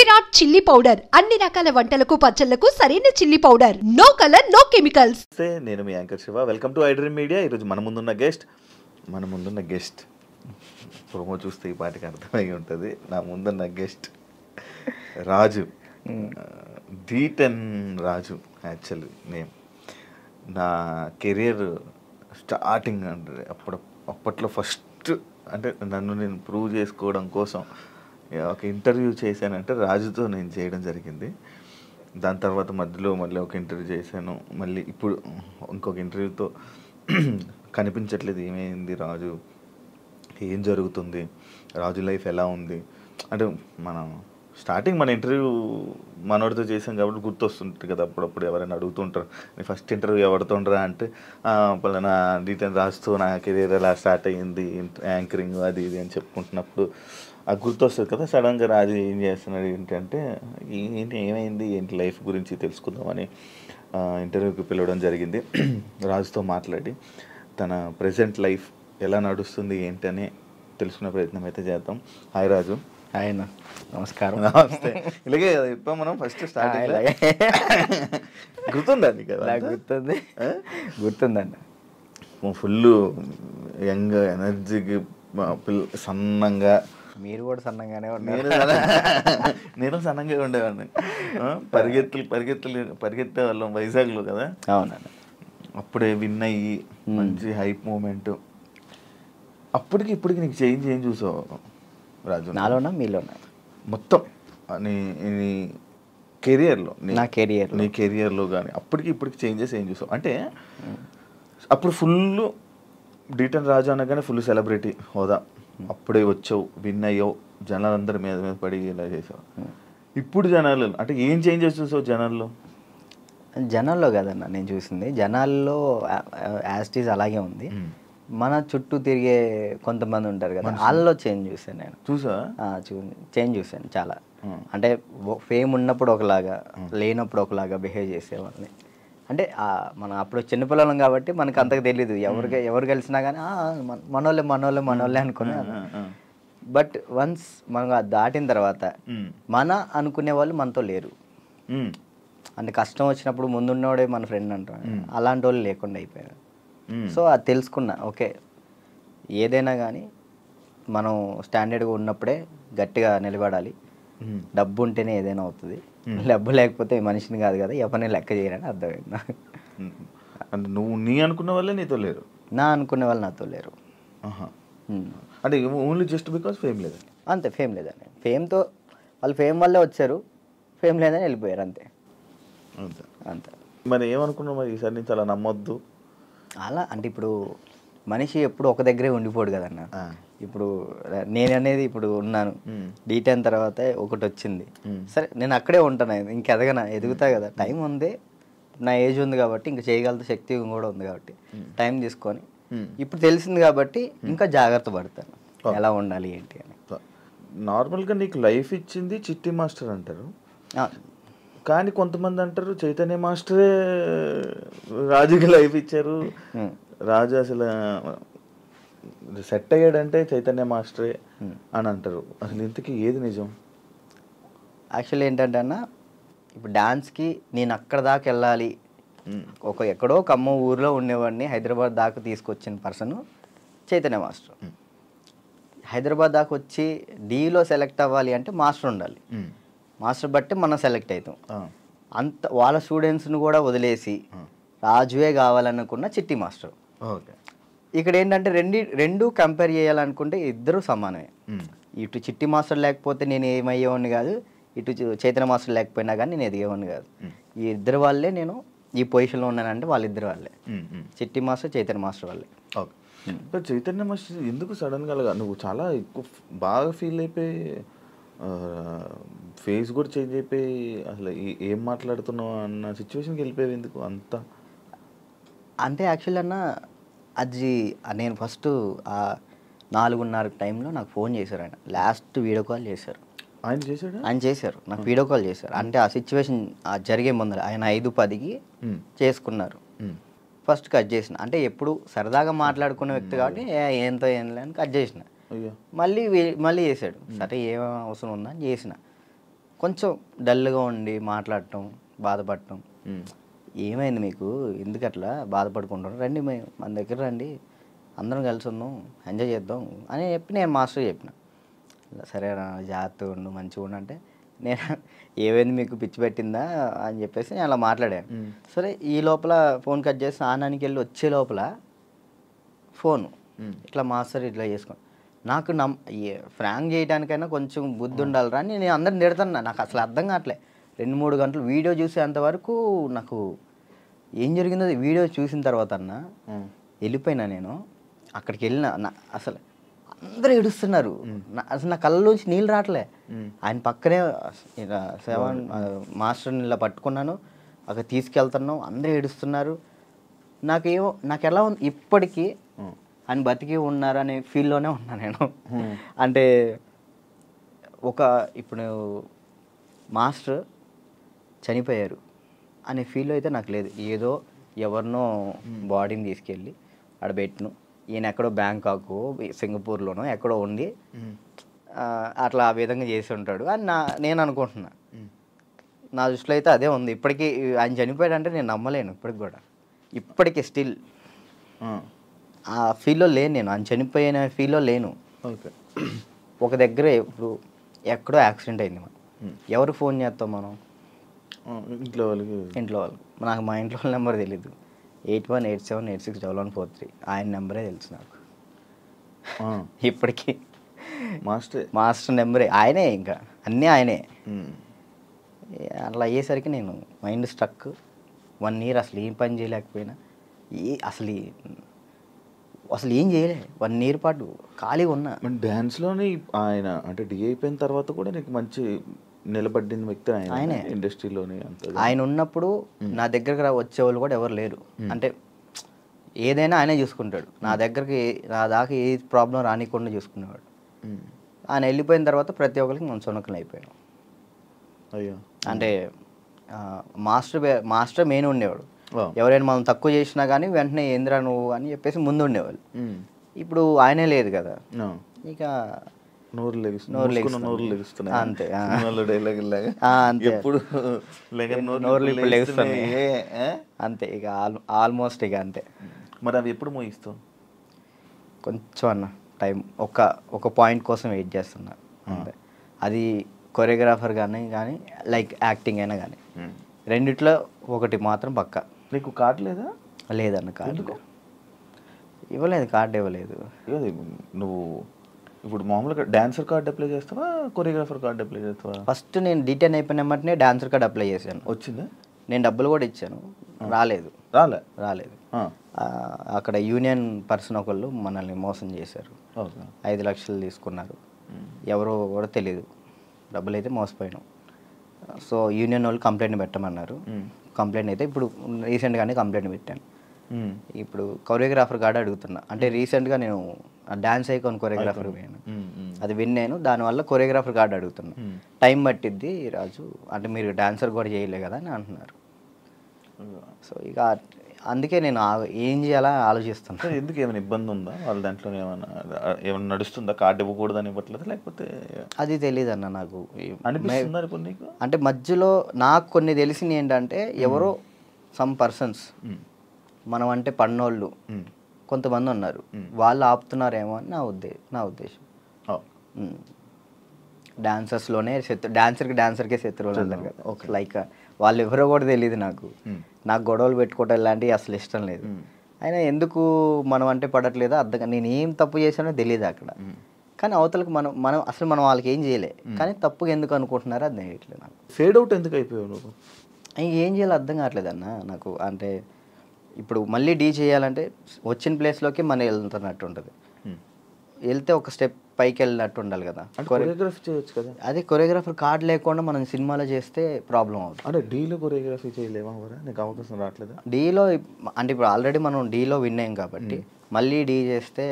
Virat chilli powder అన్ని రకాల వంటలకు పచ్చళ్లకు సరైన chilli powder. No colour no chemicals. నేను మీ anchor Shiva. Welcome to iDream Media. ఈరోజు మన ముందున్న గెస్ట్ ప్రోమో చూస్తే ఈ పాటికి అర్థమై ఉంటుంది. నా ముందున్న గెస్ట్ రాజు, D10 రాజు. యాక్చువల్లీ నేమ్ నా కెరియర్ స్టార్టింగ్ అంటే అప్పట్లో ఫస్ట్ అంటే నన్ను నేను ప్రూవ్ చేసుకోవడం కోసం ఒక ఇంటర్వ్యూ చేశానంటే రాజుతో నేను చేయడం జరిగింది. దాని తర్వాత మధ్యలో మళ్ళీ ఒక ఇంటర్వ్యూ చేశాను. మళ్ళీ ఇప్పుడు ఇంకొక ఇంటర్వ్యూతో కనిపించట్లేదు. ఏమైంది రాజు, ఏం జరుగుతుంది, రాజు లైఫ్ ఎలా ఉంది అంటే మనం స్టార్టింగ్ మన ఇంటర్వ్యూ మనోడితో చేసాం కాబట్టి గుర్తొస్తుంటుంది కదా. అప్పుడప్పుడు ఎవరైనా అడుగుతుంటారు, నేను ఫస్ట్ ఇంటర్వ్యూ ఎవరితో ఉండరా అంటే పలానా D10 రాజుతో నా కెరీర్ ఎలా స్టార్ట్ అయ్యింది, యాంకరింగ్ అది ఇది అని చెప్పుకుంటున్నప్పుడు అది గుర్తొస్తుంది కదా. సడన్గా రాజు ఏం చేస్తున్నాడు ఏంటంటే ఏమైంది ఏంటి లైఫ్ గురించి తెలుసుకుందామని ఇంటర్వ్యూకి పిలవడం జరిగింది. రాజుతో మాట్లాడి తన ప్రజెంట్ లైఫ్ ఎలా నడుస్తుంది ఏంటని తెలుసుకునే ప్రయత్నం అయితే చేద్దాం. హాయ్ రాజు. హాయ్ అన్న, నమస్కారం. నమస్తే. ఇలాగే ఇప్పుడు మనం ఫస్ట్ స్టార్ట్ గుర్తుందండి కదా. గుర్తుందండి. ఫుల్ యంగ్ ఎనర్జీకి సన్నంగా. మీరు కూడా సన్నంగానే నేను సన్నంగా ఉండేవాడిని. పరిగెత్తే వాళ్ళం వైజాగ్లో కదా. అవునండి. అప్పుడే విన్ అయ్యి మంచి హైప్ మూమెంట్. అప్పటికి ఇప్పటికి నీకు చేంజ్ ఏం చూసావు రాజు? నాలోనా మీలోనా? మొత్తం నీ కెరియర్లో, నీ కెరియర్లో కానీ అప్పటికి ఇప్పటికి చేంజెస్ ఏం చూసావు? అంటే అప్పుడు ఫుల్ D10 రాజు అనగానే ఫుల్ సెలబ్రిటీ హోదా, అప్పుడే వచ్చావు, విన్ అయ్యావు, జనాలందరి మీద పడి ఇలా చేసావు. ఇప్పుడు జనాలు అంటే ఏం చేంజెస్ చూసావు జనాల్లో కదన్న నేను చూసింది, జనాల్లో యాస్టీస్ అలాగే ఉంది. మన చుట్టూ తిరిగే కొంతమంది ఉంటారు కదా, వాళ్ళలో చేంజ్ చూసాను నేను. చేంజ్ చూసాను చాలా. అంటే ఫేమ్ ఉన్నప్పుడు ఒకలాగా, లేనప్పుడు ఒకలాగా బిహేవ్ చేసేవాళ్ళని. అంటే మనం అప్పుడు చిన్నపిల్లలం కాబట్టి మనకు అంతకు తెలీదు. ఎవరు కలిసినా కానీ మనోళ్ళే అనుకున్నాను. బట్ వన్స్ మనం దాటిన తర్వాత మన అనుకునే వాళ్ళు మనతో లేరు. అంటే కష్టం వచ్చినప్పుడు ముందున్నవాడే మన ఫ్రెండ్ అంటాం, అలాంటి వాళ్ళు లేకుండా అయిపోయారు. సో అది తెలుసుకున్నా, ఓకే ఏదైనా కానీ మనం స్టాండర్డ్గా ఉన్నప్పుడే గట్టిగా నిలబడాలి. డబ్బు ఉంటేనే ఏదైనా అవుతుంది, డబ్బు లేకపోతే మనిషిని కాదు కదా, ఎవరిని లెక్క చేయరని అర్థమైంది. అంటే నువ్వు అనుకున్న వాళ్ళే నీతో లేరు, నా అనుకునే వాళ్ళు నాతో లేరు. అంటే ఓన్లీ జస్ట్ బికాస్ ఫేమ్ లేదు. అంతే, ఫేమ్ లేదని. ఫేమ్తో వాళ్ళు ఫేమ్ వల్లే వచ్చారు, ఫేమ్ లేదని వెళ్ళిపోయారు. అంతే. మరి ఏమనుకున్నావు మరి ఈసారి నుంచి అలా నమ్మొద్దు అలా? అంటే ఇప్పుడు మనిషి ఎప్పుడు ఒక దగ్గరే ఉండిపోడు కదన్న. ఇప్పుడు నేను అనేది ఇప్పుడు ఉన్నాను, D10 తర్వాత ఒకటి వచ్చింది, సరే నేను అక్కడే ఉంటాను, ఇంక ఎదుగుతా కదా. టైం ఉంది, నా ఏజ్ ఉంది కాబట్టి, ఇంకా చేయగల శక్తి కూడా ఉంది కాబట్టి టైం తీసుకొని ఇప్పుడు తెలిసింది కాబట్టి ఇంకా జాగ్రత్త పడతాను ఎలా ఉండాలి ఏంటి అని. నార్మల్గా నీకు లైఫ్ ఇచ్చింది చిట్టి మాస్టర్ అంటారు, కానీ కొంతమంది అంటారు చైతన్య మాస్టరే రాజుకి లైఫ్ ఇచ్చారు, రాజు అసలు సెట్ అయ్యాడంటే చైతన్య మాస్టరే అని అంటారు. అసలు ఇంతకీ ఏది నిజం? యాక్చువల్లీ ఏంటంటే అన్న, ఇప్పుడు డాన్స్కి నేను అక్కడ దాకా వెళ్ళాలి, ఎక్కడో కమ్మ ఊరిలో ఉండేవాడిని హైదరాబాద్ దాకా తీసుకొచ్చిన పర్సన్ చైతన్య మాస్టర్. హైదరాబాద్ దాకా వచ్చి డీలో సెలెక్ట్ అవ్వాలి అంటే మాస్టర్ ఉండాలి, మాస్టర్ బట్టి మనం సెలెక్ట్ అవుతాం. అంత వాళ్ళ స్టూడెంట్స్ని కూడా వదిలేసి రాజువే కావాలనుకున్న చిట్టి మాస్టర్. ఇక్కడ ఏంటంటే రెండు కంపేర్ చేయాలనుకుంటే ఇద్దరు సమానమే. ఇటు చిట్టి మాస్టర్ లేకపోతే నేను ఏమయ్యేవాడిని కాదు, ఇటు చైతన్య మాస్టర్ లేకపోయినా కానీ నేను ఎదిగేవాడిని కాదు. ఈ ఇద్దరు వాళ్ళే నేను ఈ పొజిషన్లో ఉన్నానంటే వాళ్ళిద్దరు వాళ్ళే, చిట్టి మాస్టర్ చైతన్య మాస్టర్ వాళ్ళే. చైతన్య మాస్టర్ ఎందుకు సడన్గా నువ్వు చాలా ఎక్కువ బాగా ఫీల్ అయిపోయి ఫేస్ కూడా చేంజ్ అయిపోయి అసలు ఏం మాట్లాడుతున్నావు అన్న సిచ్యువేషన్కి వెళ్ళిపోయావు ఎందుకు అంతా? అంటే యాక్చువల్లీ అన్న, అది నేను ఫస్ట్ 4:30 టైంలో నాకు ఫోన్ చేశారు ఆయన. లాస్ట్ వీడియో కాల్ చేశారు. ఆయన చేశారు నాకు వీడియో కాల్ చేశారు. అంటే ఆ సిచ్యువేషన్ జరిగే ముందర ఆయన 5:10కి చేసుకున్నారు. ఫస్ట్ కట్ చేసిన, అంటే ఎప్పుడు సరదాగా మాట్లాడుకున్న వ్యక్తి కాబట్టి ఏంతో ఏం లేని కట్ చేసిన. మళ్ళీ చేశాడు, సరే ఏం అవసరం ఉందని చేసిన. కొంచెం డల్గా ఉండి మాట్లాడటం, బాధపడటం. ఏమైంది మీకు, ఎందుకు అట్లా బాధపడుకుంటారు, రండి మన దగ్గర రండి, అందరం కలిసి ఉందాం, ఎంజాయ్ చేద్దాం అని చెప్పి నేను మాస్టర్ చెప్పిన. సరే జాగ్రత్తగా ఉండు, మంచిగా ఉండు అంటే, నేను ఏమైంది మీకు పిచ్చి పెట్టిందా అని చెప్పేసి నేను అలా మాట్లాడాను. సరే ఈ లోపల ఫోన్ కట్ చేసి స్నానానికి వెళ్ళి వచ్చే లోపల ఫోను ఇట్లా మాస్టర్ ఇట్లా చేసుకోండి. నాకు ఫ్రాంక్ చేయడానికైనా కొంచెం బుద్ధి ఉండాలిరా అని నేను అందరిని తిడతాను. నాకు అసలు అర్థం కావట్లే. 2-3 గంటలు వీడియో చూసేంతవరకు నాకు ఏం జరిగిందో వీడియో చూసిన తర్వాత వెళ్ళిపోయినా. నేను అక్కడికి వెళ్ళిన అసలు అందరూ ఏడుస్తున్నారు. అసలు నా కళ్ళలోంచి నీళ్ళు రావట్లే. ఆయన పక్కనే మాస్టర్ని ఇలా పట్టుకున్నాను, అక్కడ తీసుకెళ్తున్నాం, అందరూ ఏడుస్తున్నారు. నాకు ఎలా ఉంది ఇప్పటికీ ఆయన బతికి ఉన్నారు అనే ఫీల్లోనే ఉన్నా నేను. అంటే ఇప్పుడు మాస్టర్ చనిపోయారు అనే ఫీల్ అయితే నాకు లేదు. ఏదో ఎవరినో బాడీని తీసుకెళ్ళి ఆడ పెట్టిను, ఈయన ఎక్కడో బ్యాంకాక్ సింగపూర్లోనో ఎక్కడో ఉండి అట్లా ఆ విధంగా చేసి ఉంటాడు అని నేను అనుకుంటున్నా. నా దృష్టిలో అయితే అదే ఉంది. ఇప్పటికీ ఆయన చనిపోయాడంటే నేను నమ్మలేను ఇప్పటికి కూడా. ఇప్పటికీ స్టిల్ ఆ ఫీల్లో లేను నేను, ఆయన చనిపోయిన ఫీల్లో లేను. ఓకే. ఒక దగ్గర ఇప్పుడు ఎక్కడో యాక్సిడెంట్ అయింది, మనం ఎవరు ఫోన్ చేస్తాం మనం? ఇంట్లో వాళ్ళు. నాకు మా ఇంట్లో వాళ్ళ నెంబర్ తెలీదు. 8187861143 ఆయన నెంబరే తెలుసు నాకు ఇప్పటికీ. మాస్టర్ నెంబరే ఆయనే, ఇంకా అన్నీ ఆయనే. అట్లా అయ్యేసరికి నేను మైండ్ స్ట్రక్. 1 year అసలు ఏం పని చేయలేకపోయినా, అసలు ఏం చేయలే. 1 year పాటు ఖాళీగా ఉన్నా. డ్యాన్స్లోనే ఆయన అంటే డి అయిపోయిన తర్వాత కూడా నీకు మంచి నిలబడిన వ్యక్తి ఆయనే ఇండస్ట్రీలోనే. ఆయన ఉన్నప్పుడు నా దగ్గరకు వచ్చేవాళ్ళు కూడా ఎవరు లేరు. అంటే ఏదైనా ఆయనే చూసుకుంటాడు. నా దాకా ఏ ప్రాబ్లం రానికుండా చూసుకునేవాడు. ఆయన వెళ్ళిపోయిన తర్వాత ప్రతి ఒక్కరికి మనం సునకలు అయిపోయాం. అయ్యో. అంటే మాస్టర్ మెయిన్ ఉండేవాడు. ఎవరైనా మనం తక్కువ చేసినా కానీ వెంటనే ఏంద్రా నువ్వు అని చెప్పేసి ముందు ఉండేవాళ్ళు. ఇప్పుడు ఆయనే లేదు కదా, ఇక నోరు అంతే. అంతే ఇక ఆల్మోస్ట్ ఇక అంతే. మరి అవి ఎప్పుడు మోయిస్తావు? కొంచెం అన్న టైం, ఒక పాయింట్ కోసం వెయిట్ చేస్తున్నా అంతే. అది కొరియోగ్రాఫర్ కానీ లైక్ యాక్టింగ్ అయినా కానీ రెండిట్లో ఒకటి మాత్రం పక్కా. నీకు కార్డు లేదా? లేదన్న కార్డు ఇవ్వలేదు, కార్డు ఇవ్వలేదు. నువ్వు ఇప్పుడు మామూలుగా డాన్సర్ కార్డు అప్లై చేస్తావా, కొరియోగ్రాఫర్ కార్డు అప్లై చేస్తావా? ఫస్ట్ నేను డీటెయిన్ అయిపోయిన వెంటనే డాన్సర్ కార్డు అప్లై చేశాను. వచ్చిందా? నేను డబ్బులు కూడా ఇచ్చాను, రాలేదు. అక్కడ యూనియన్ పర్సన్ ఒకళ్ళు మనల్ని మోసం చేశారు. 5 లక్షలు తీసుకున్నారు. ఎవరో కూడా తెలియదు. డబ్బులు అయితే మోసపోయాను. సో యూనియన్ వాళ్ళు కంప్లైంట్ పెట్టమన్నారు. కంప్లైంట్ అయితే ఇప్పుడు రీసెంట్గానే కంప్లైంట్ పెట్టాను. ఇప్పుడు కొరియోగ్రాఫర్ కార్డు అడుగుతున్నా. అంటే రీసెంట్గా నేను డాన్స్ ఐకాన్ కొరియోగ్రాఫర్ పోయాను, అది విన్నాను. దానివల్ల కొరియోగ్రాఫర్ కార్డు అడుగుతున్నా. టైం పట్టిద్ది రాజు అంటే, మీరు డాన్సర్ కూడా చేయలే కదా అని అంటున్నారు. సో ఇక అందుకే నేను ఏం చేయాలా ఆలోచిస్తాను. ఎందుకు ఏమైనా ఇబ్బంది ఉందా వాళ్ళ దాంట్లో? ఏమైనా నడుస్తుందా? కార్డు ఇవ్వకూడదని ఇవ్వట్లేదు లేకపోతే? అది తెలియదు అన్న నాకు. అనిపిస్తుంది అంటే మధ్యలో నాకు కొన్ని తెలిసింది ఏంటంటే, ఎవరో సమ్ పర్సన్స్ మనం అంటే పన్నోళ్ళు కొంతమంది ఉన్నారు, వాళ్ళు ఆపుతున్నారేమో అని నా ఉద్దేశం. డాన్సర్స్లోనే డాన్సర్కే శత్రువులు అంటారు కదా, లైక్ వాళ్ళు ఎవరో కూడా తెలియదు నాకు. గొడవలు పెట్టుకోవటం ఇలాంటివి అసలు ఇష్టం లేదు. అయినా ఎందుకు మనం అంటే పడట్లేదో అర్థం. నేను ఏం తప్పు చేశానో తెలియదు అక్కడ. కానీ అవతలకు మనం వాళ్ళకి ఏం చేయలే, కానీ తప్పుగా ఎందుకు అనుకుంటున్నారో అది తెలియట్లేదు నాకు. ఫేడ్ అవుట్ ఎందుకు అయిపోయావు నువ్వు? ఏం చేయాలో అర్థం కావట్లేదు అన్న నాకు. అంటే ఇప్పుడు మళ్ళీ డీ చేయాలంటే వచ్చిన ప్లేస్లోకి మనం వెళ్తున్నట్టు ఉంటుంది. వెళ్తే ఒక స్టెప్ పైకి వెళ్ళినట్టు ఉండాలి కదా. కొరియోగ్రఫీ చేయొచ్చు కదా. అదే కొరియోగ్రాఫర్ కార్డు లేకుండా మనం సినిమాలో చేస్తే ప్రాబ్లం అవుతుంది. అంటే డీలో కొరియోగ్రఫీ చేయలేమా? నీకు అవకాశం రావట్లేదా డీలో? అంటే ఇప్పుడు ఆల్రెడీ మనం డీలో విన్ అయ్యాం కాబట్టి మళ్ళీ డీ చేస్తే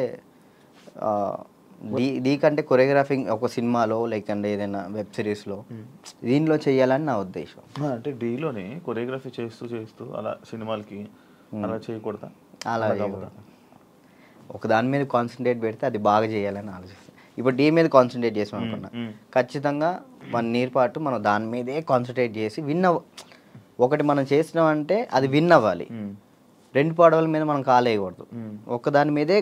డీ కంటే కొరియోగ్రాఫింగ్ ఒక సినిమాలో లైక్ అంటే ఏదైనా వెబ్ సిరీస్లో దీనిలో చేయాలని నా ఉద్దేశం. అంటే డీలోనే కొరియోగ్రఫీ చేస్తూ అలా సినిమాలకి అలా చేయకూడదా? అలా ఒక దాని మీద కాన్సన్ట్రేట్ పెడితే అది బాగా చేయాలని ఆలోచిస్తాను. ఇప్పుడు డీ మీద కాన్సన్ట్రేట్ చేసాం అనుకున్నా, ఖచ్చితంగా 1 year పాటు మనం దాని మీదే కాన్సన్ట్రేట్ చేసి ఒకటి మనం చేసినామంటే అది విన్ అవ్వాలి. 2 పడవల మీద మనం కాలేయకూడదు, దాని మీదే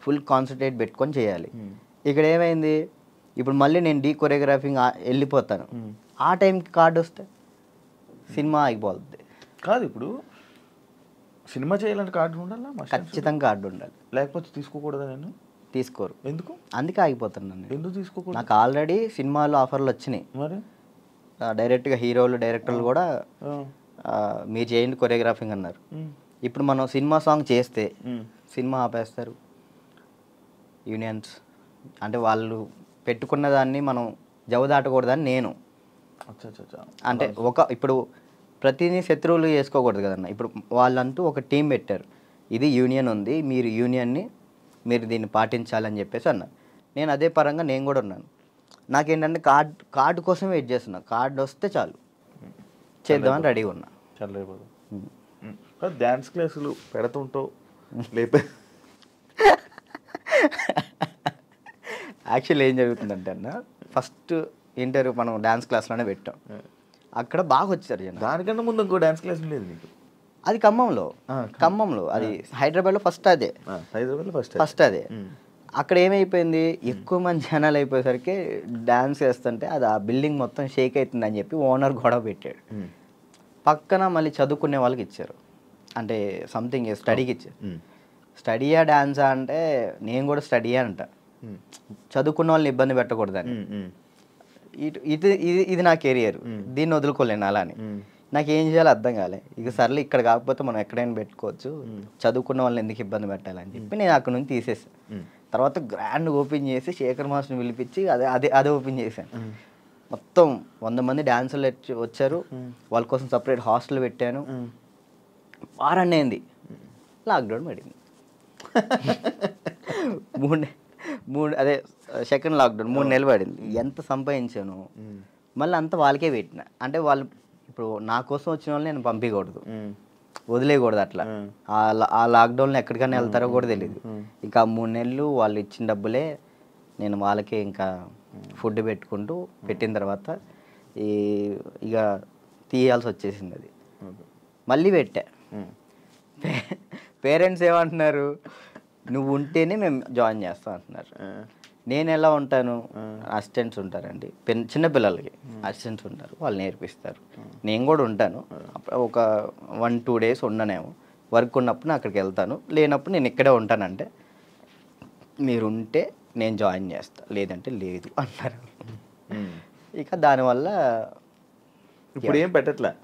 ఫుల్ కాన్సన్ట్రేట్ పెట్టుకొని చేయాలి. ఇక్కడ ఏమైంది, ఇప్పుడు మళ్ళీ నేను డీ కొరియోగ్రాఫింగ్ వెళ్ళిపోతాను, ఆ టైంకి కార్డు వస్తే సినిమా ఆగిపోతుంది. కాదు, ఇప్పుడు సినిమా చేయాలంటే కార్డు ఉండాలా? ఖచ్చితంగా కార్డు ఉండాలి, లేకపోతే తీసుకోకూడదా? నేను తీసుకోరు. ఎందుకు? అందుకే ఆగిపోతున్నాను. ఎందుకు తీసుకోకూడదు? నాకు ఆల్రెడీ సినిమాలు ఆఫర్లు వచ్చినాయి. మరి డైరెక్ట్గా హీరోలు డైరెక్టర్లు కూడా మీరు చేయండి కొరియోగ్రాఫింగ్ అన్నారు. ఇప్పుడు మనం సినిమా సాంగ్ చేస్తే సినిమా ఆపేస్తారు యూనియన్స్. అంటే వాళ్ళు పెట్టుకున్న దాన్ని మనం జవదాటకూడదని నేను. అంటే ఇప్పుడు ప్రతిదీ శత్రువులు చేసుకోకూడదు కదన్న. ఇప్పుడు వాళ్ళంటూ ఒక టీం పెట్టారు, ఇది యూనియన్ ఉంది, మీరు దీన్ని పాటించాలని చెప్పేసి అన్నారు. నేను అదే పరంగా నేను కూడా ఉన్నాను. నాకేంటంటే కార్డు కోసం వెయిట్ చేస్తున్నా, కార్డు వస్తే చాలు చేద్దామని రెడీగా ఉన్నా. చాలా డ్యాన్స్ క్లాసులు పెడుతుంటావు లేపే. యాక్చువల్లీ ఏం జరుగుతుందంటే అన్న, ఫస్ట్ ఇంటర్వ్యూ మనం డ్యాన్స్ క్లాస్లోనే పెట్టాం, అక్కడ బాగా వచ్చారు జనం. దానికన్నా ముందు ఇంకో డ్యాన్స్ క్లాస్ ఉండేది నీకు? అది ఖమ్మంలో అది హైదరాబాద్లో ఫస్ట్ అదే. హైదరాబాద్లో ఫస్ట్ అదే. అక్కడ ఏమైపోయింది, ఎక్కువ మంది జనాలు అయిపోయేసరికి డ్యాన్స్ చేస్తుంటే అది ఆ బిల్డింగ్ మొత్తం షేక్ అవుతుందని చెప్పి ఓనర్ గొడవ పెట్టాడు. పక్కన మళ్ళీ చదువుకునే వాళ్ళకి ఇచ్చారు, అంటే సంథింగ్ స్టడీకి ఇచ్చారు. స్టడీయా డ్యాన్సా అంటే నేను కూడా స్టడీయా అంట, చదువుకున్న వాళ్ళని ఇబ్బంది పెట్టకూడదని. ఇది నా కెరియర్, దీన్ని వదులుకోలేను అలా అని. నాకు ఏం చేయాలో అర్థం కాలే. ఇక సర్లే ఇక్కడ కాకపోతే మనం ఎక్కడైనా పెట్టుకోవచ్చు, చదువుకున్న వాళ్ళని ఎందుకు ఇబ్బంది పెట్టాలని చెప్పి నేను అక్కడ నుంచి తీసేసాను. తర్వాత గ్రాండ్ ఓపెన్ చేసి శేఖర్ మాస్టర్ని పిలిపించి అదే ఓపెన్ చేశాను. మొత్తం 100 మంది డాన్సర్లు వచ్చారు, వాళ్ళ కోసం సపరేట్ హాస్టల్ పెట్టాను. వారాన్ని అయింది, లాక్డౌన్ పడింది. అదే సెకండ్ లాక్డౌన్ 3 నెలలు పడింది. ఎంత సంపాదించాను మళ్ళీ అంతా వాళ్ళకే పెట్టిన. అంటే వాళ్ళు ఇప్పుడు నా కోసం వచ్చిన వాళ్ళని నేను పంపించకూడదు, వదిలేయకూడదు. అట్లా ఆ లాక్డౌన్లో ఎక్కడికైనా వెళ్తారో కూడా తెలియదు. ఇంకా 3 నెలలు వాళ్ళు ఇచ్చిన డబ్బులే నేను వాళ్ళకే ఇంకా ఫుడ్ పెట్టుకుంటూ పెట్టిన తర్వాత ఇక తీయాల్సి వచ్చేసింది. అది మళ్ళీ పెట్టా. పేరెంట్స్ ఏమంటున్నారు, నువ్వు ఉంటేనే మేము జాయిన్ చేస్తాం అంటున్నారు. నేను ఎలా ఉంటాను, అసిస్టెంట్స్ ఉంటారండి, చిన్నపిల్లలకి అసిస్టెంట్స్ ఉంటారు, వాళ్ళు నేర్పిస్తారు. నేను కూడా ఉంటాను, ఒక 1-2 days ఉండనేమో. వర్క్ ఉన్నప్పుడు నేను అక్కడికి వెళ్తాను, లేనప్పుడు నేను ఇక్కడే ఉంటానంటే మీరు ఉంటే నేను జాయిన్ చేస్తా, లేదంటే లేదు అంటారు. ఇక దానివల్ల ఇప్పుడు ఏం పెట్టట్లే,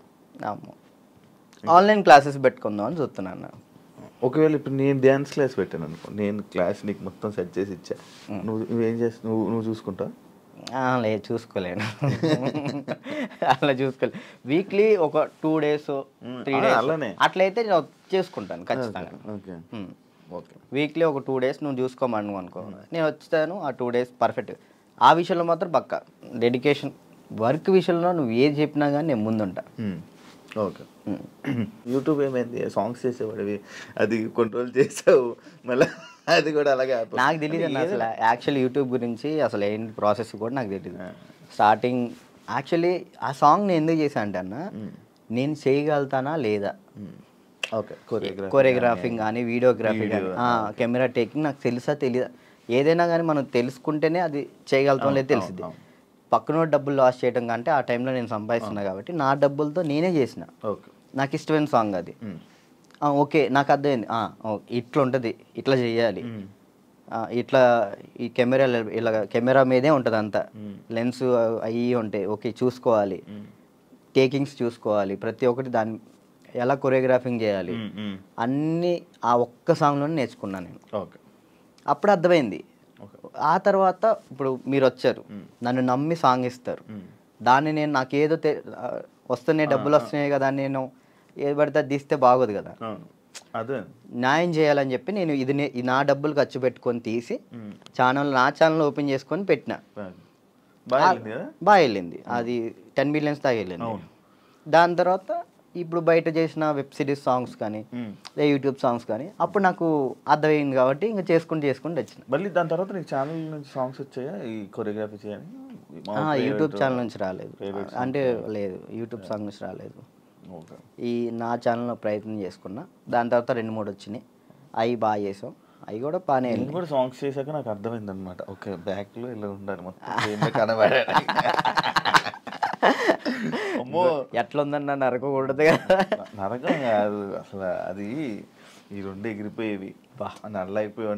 ఆన్లైన్ క్లాసెస్ పెట్టుకుందామని చూస్తున్నాను. ఒకవేళ ఇప్పుడు నేను డ్యాన్స్ క్లాస్ పెట్టాను అనుకో, నేను క్లాస్ నీకు మొత్తం సెట్ చేసి ఇచ్చా, నువ్వేం చేస్తావు? నువ్వు చూసుకుంటావు? లేదు, చూసుకోలేను. అలా చూసుకోలేదు. వీక్లీ ఒక 2 days 3 days అలానే అట్లయితే నేను చేసుకుంటాను ఖచ్చితంగా. ఓకే, వీక్లీ ఒక 2 days నువ్వు చూసుకోమను అనుకో, నేను వచ్చాను ఆ 2 days పర్ఫెక్ట్. ఆ విషయంలో మాత్రం పక్కా డెడికేషన్. వర్క్ విషయంలో నువ్వు ఏది చెప్పినా కానీ నేను ముందుంటా. ఓకే. యూట్యూబ్ ఏమైంది, సాంగ్స్ చేసేవాడివి, అది కంట్రోల్ చేసావు మళ్ళీ అది కూడా అలాగే. నాకు తెలియదు అన్న అసలు యాక్చువల్లీ యూట్యూబ్ గురించి అసలు ఏంటి ప్రాసెస్ కూడా నాకు తెలియదు. స్టార్టింగ్ యాక్చువల్లీ ఆ సాంగ్ నేను ఎందుకు చేశాను అంటే అన్న, నేను చేయగలుగుతానా లేదా, ఓకే, కొరియోగ్రాఫింగ్ కానీ వీడియోగ్రఫీ కానీ కెమెరా టేకింగ్ నాకు తెలుసా తెలియదా, ఏదైనా కానీ మనం తెలుసుకుంటేనే అది చేయగలుగుతాం లేదు తెలిసింది. పక్కన డబ్బులు లాస్ చేయడం కంటే ఆ టైంలో నేను సంపాదిస్తున్నా కాబట్టి నా డబ్బులతో నేనే చేసిన. నాకు ఇష్టమైన సాంగ్ అది. ఓకే, నాకు అర్థమైంది, ఇట్లా ఉంటుంది, ఇట్లా చేయాలి, ఇట్లా ఈ కెమెరా మీదే ఉంటుంది అంతా, లెన్స్ అవి ఉంటాయి, ఓకే చూసుకోవాలి, టేకింగ్స్ చూసుకోవాలి, ప్రతి ఒక్కటి దాన్ని ఎలా కొరియోగ్రాఫింగ్ చేయాలి అన్నీ ఆ ఒక్క సాంగ్లోనే నేర్చుకున్నాను నేను. అప్పుడు అర్థమైంది. ఆ తర్వాత ఇప్పుడు మీరు వచ్చారు, నన్ను నమ్మి సాంగ్ ఇస్తారు, దాన్ని నేను నాకేదో వస్తున్నాయి డబ్బులు వస్తున్నాయి కదా, నేను ఏది పడితే అది తీస్తే బాగోదు కదా, న్యాయం చేయాలని చెప్పి నేను ఇది నా డబ్బులు ఖర్చు పెట్టుకొని తీసి నా ఛానల్ ఓపెన్ చేసుకొని పెట్టిన. బాగా వెళ్ళింది, అది 10 million దాకా వెళ్ళింది. దాని తర్వాత ఇప్పుడు బయట చేసిన వెబ్ సిరీస్ సాంగ్స్ కానీ లేదా యూట్యూబ్ సాంగ్స్ కానీ అప్పుడు నాకు అర్థమైంది కాబట్టి ఇంకా చేసుకుంటూ వచ్చిన. మళ్ళీ దాని తర్వాత నీకు ఛానల్ నుంచి సాంగ్స్ వచ్చాయా ఈ కొరియోగ్రఫీ చేయని? యూట్యూబ్ ఛానల్ నుంచి రాలేదు, అంటే లేదు, యూట్యూబ్ సాంగ్ నుంచి రాలేదు. ఈ నా ఛానల్లో ప్రయత్నం చేసుకున్నా, దాని తర్వాత 2-3 వచ్చినాయి, అవి బాగా చేసాం, అవి కూడా బాగానే. నేను కూడా సాంగ్స్ చేశాక నాకు అర్థమైంది అనమాట, ఓకే బ్యాక్లో ఇలా ఉండాలి మొత్తం కనబడే. అమ్మో ఎట్లా ఉందన్న నరకకూడదు కదా. నరకం కాదు అసలు, అది ఈ 2 ఎగిరిపోయేవి, నల్ల అయిపోయి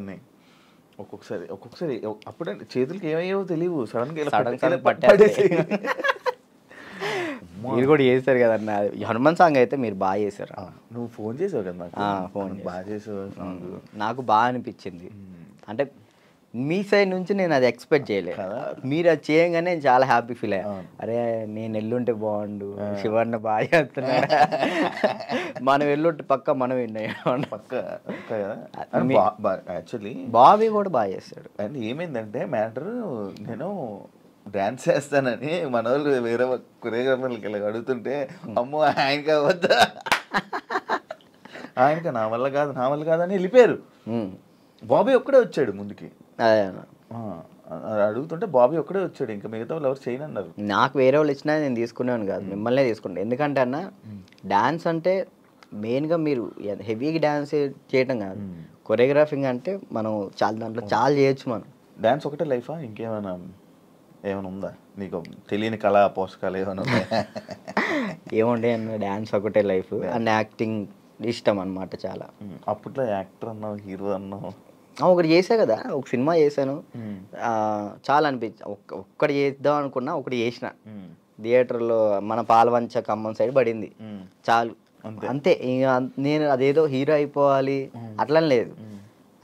ఒక్కొక్కసారి అప్పుడే చేతులకి ఏమయ్యేవో తెలియవు, సడన్ పట్టేసి. మీరు కూడా చేశారు కదన్న హనుమాన్ సాంగ్, అయితే మీరు బాగా చేశారు. నువ్వు ఫోన్ చేసావు కదా నాకు, ఫోన్ బాగా చేసావు. నాకు బాగా అనిపించింది, అంటే మీ సైడ్ నుంచి నేను అది ఎక్స్పెక్ట్ చేయలేదు, మీరు అది చేయగానే నేను చాలా హ్యాపీ ఫీల్ అయ్యా. అరే నేను ఎల్లుంటే బాగుండు, శివన్న బాగా చేస్తున్నాడు, మనం ఎల్లుంటే పక్క మనం యాక్చువల్లీ బాబీ కూడా బాగా చేస్తాడు. అండ్ ఏమైందంటే మ్యాటర్, నేను డాన్స్ చేస్తానని మన వాళ్ళు వేరే కొరియోగ్రాఫర్లకి ఇలా అడుగుతుంటే, అమ్మో ఆయనకి అవద్దా, ఆయనకి నా వల్ల కాదని వెళ్ళిపోయారు. బాబీ ఒక్కడే వచ్చాడు ముందుకి, అడుగుతుంటే బాబీ ఒక్కడే వచ్చాడు, ఇంకా మిగతా వాళ్ళు ఎవరు చేయనన్నారు. నాకు వేరే వాళ్ళు ఇచ్చినా నేను తీసుకునేవాను కాదు, మిమ్మల్నే తీసుకుంటాను. ఎందుకంటే అన్న డాన్స్ అంటే మెయిన్గా మీరు హెవీగా డాన్స్ చేయటం కాదు, కొరియోగ్రాఫింగ్ అంటే మనం దాంట్లో చాలా చేయొచ్చు. మనం డాన్స్ ఒకటే లైఫా, ఇంకేమైనా ఉందా నీకు తెలియని కళా పోషకాలు ఏమైనా ఉన్నాయా? ఏముండే అన్న, డాన్స్ ఒకటే లైఫ్ అండ్ యాక్టింగ్ ఇష్టం అనమాట చాలా. అప్పట్లో యాక్టర్ అన్నావు, హీరో అన్నావు, ఒకటి చేసా కదా, ఒక సినిమా చేశాను, చాలా అనిపించి ఒక్కటి చేద్దాం అనుకున్నా, ఒకటి చేసిన థియేటర్లో, మన పాలవంచ ఖమ్మం సైడ్ పడింది, చాలు అంతే. ఇక నేను అదేదో హీరో అయిపోవాలి అట్లా లేదు,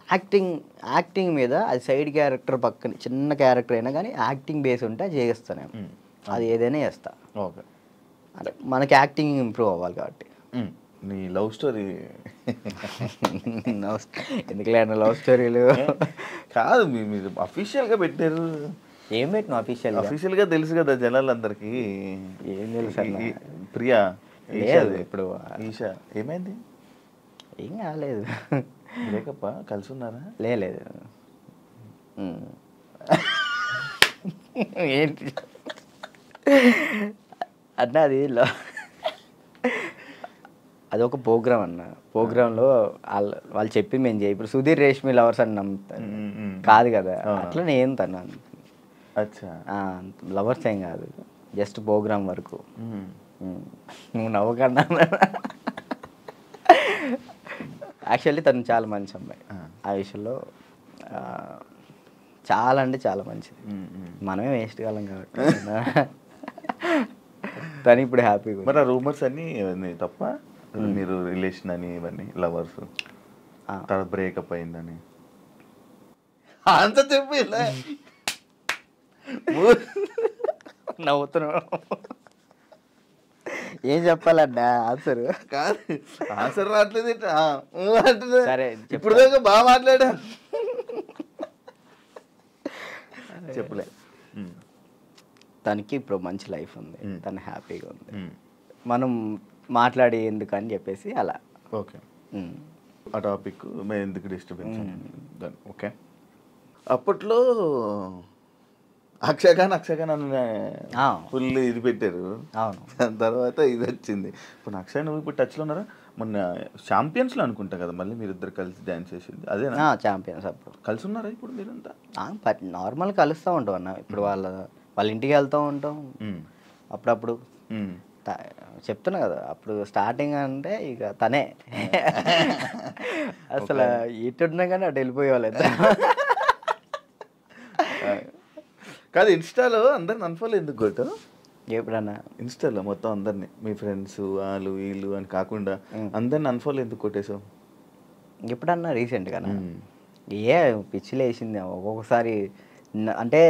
యాక్టింగ్ మీద అది సైడ్ క్యారెక్టర్ పక్కన చిన్న క్యారెక్టర్ అయినా కానీ యాక్టింగ్ బేస్ ఉంటే అది చేస్తాను, అది ఏదైనా చేస్తా. ఓకే, అంటే మనకి యాక్టింగ్ ఇంప్రూవ్ అవ్వాలి కాబట్టి. నీ లవ్ స్టోరీ ఎందుకులే అన్న లవ్ స్టోరీలు కాదు, మీరు అఫీషియల్గా పెట్టారు. ఏం పెట్టిన అఫీషియల్గా తెలుసు కదా జనాలందరికీ, ఏం తెలుసు ప్రియా ఇప్పుడు ఈషా ఏమైంది? ఏం కాలేదు, బ్రేకప్ కలిసి ఉన్నారా? లేదు ఏంటి అన్న, అది ఒక ప్రోగ్రామ్ అన్న, ప్రోగ్రాంలో వాళ్ళు చెప్పి మేము చేయి, ఇప్పుడు సుధీర్ రేష్మి లవర్స్ అని నమ్ముతాను కాదు కదా, అట్లా నేను తను లవర్స్ ఏం కాదు, జస్ట్ ప్రోగ్రామ్ వరకు. నువ్వు నవ్వకన్నా, యాక్చువల్లీ తను చాలా మంచి అమ్మాయి, ఆ విషయంలో చాలా అంటే చాలా మంచిది, మనమే వేస్ట్ కాలం కాబట్టి తను ఇప్పుడు హ్యాపీగా. మరి ఆ రూమర్స్ అన్నీ తప్ప, మీరు రిలేషన్ అని ఇవన్నీ లవర్స్ తర్వాత బ్రేకప్ అయిందని అంత చెప్పి నవ్వుతున్నావు, ఏం చెప్పాలన్నా ఆన్సర్ కాదు, ఆన్సర్ రావట్లేదు. సరే ఇప్పుడు దాకా బాగా మాట్లాడా, చెప్పలే. తనకి ఇప్పుడు మంచి లైఫ్ ఉంది, తను హ్యాపీగా ఉంది, మనం మాట్లాడి ఎందుకు అని చెప్పేసి అలా. ఓకే, ఆ టాపిక్ మేము ఎందుకు డిస్టర్బెన్స్. ఓకే, అప్పట్లో అక్షయఖాన్ ఫుల్ ఇది పెట్టారు, దాని తర్వాత ఇది వచ్చింది. ఇప్పుడు అక్షయ్ నువ్వు ఇప్పుడు టచ్లో ఉన్నారా? మొన్న ఛాంపియన్స్లో అనుకుంటా కదా మళ్ళీ మీరు ఇద్దరు కలిసి డ్యాన్స్ చేసింది, అదేనా? ఛాంపియన్స్ అప్పుడు కలిసి ఉన్నారా ఇప్పుడు మీరంతా? నార్మల్ కలుస్తూ ఉంటాం అన్న, ఇప్పుడు వాళ్ళ ఇంటికి వెళ్తూ ఉంటాం అప్పుడప్పుడు. చెప్తున్నా కదా, అప్పుడు స్టార్టింగ్ అంటే ఇక తనే అసలు ఎట్టున్నా కానీ అటు వెళ్ళిపోయేవాళ్ళు. కాదు, ఇన్స్టాలో అందరిని అన్ఫాలో ఎందుకు కొట్టు? ఎప్పుడన్నా ఇన్స్టాలో మొత్తం అందరినీ, మీ ఫ్రెండ్స్ వాళ్ళు వీళ్ళు అని కాకుండా అందరిని అన్ఫాలో ఎందుకు కొట్టేసావు? ఎప్పుడన్నా రీసెంట్గా ఏ పిచ్చిలు వేసింది ఒక్కొక్కసారి, అంటే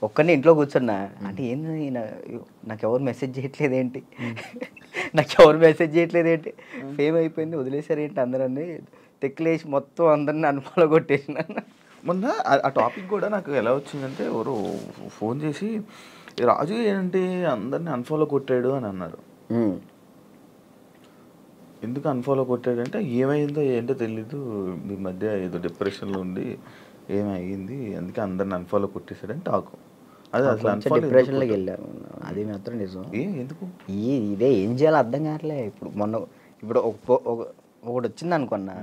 ఒక్కరిని ఇంట్లో కూర్చున్నా అంటే ఏంది నాకు ఎవరు మెసేజ్ చేయట్లేదు ఏంటి, ఫేమ్ అయిపోయింది వదిలేసారు ఏంటి అందరన్నీ తెక్కులేసి మొత్తం అందరిని అన్ఫాలో కొట్టేసిన. మొన్న ఆ టాపిక్ కూడా నాకు ఎలా వచ్చిందంటే, ఎవరు ఫోన్ చేసి రాజు ఏంటి అందరిని అన్ఫాలో కొట్టాడు అని అన్నారు. ఎందుకు అన్ఫాలో కొట్టాడంటే ఏమైందో ఏంటో తెలీదు, మీ మధ్య ఏదో డిప్రెషన్లో ఉండి ఏమైంది అందుకే అందరిని అన్ఫాలో కొట్టేశాడని టాకు. అది అసలు డిప్రెషన్లోకి వెళ్ళారు, అది మాత్రం నిజం. ఎందుకు ఇదే ఏం చేయాలో అర్థం కావట్లే. ఇప్పుడు ఒకటి వచ్చింది అనుకున్నా,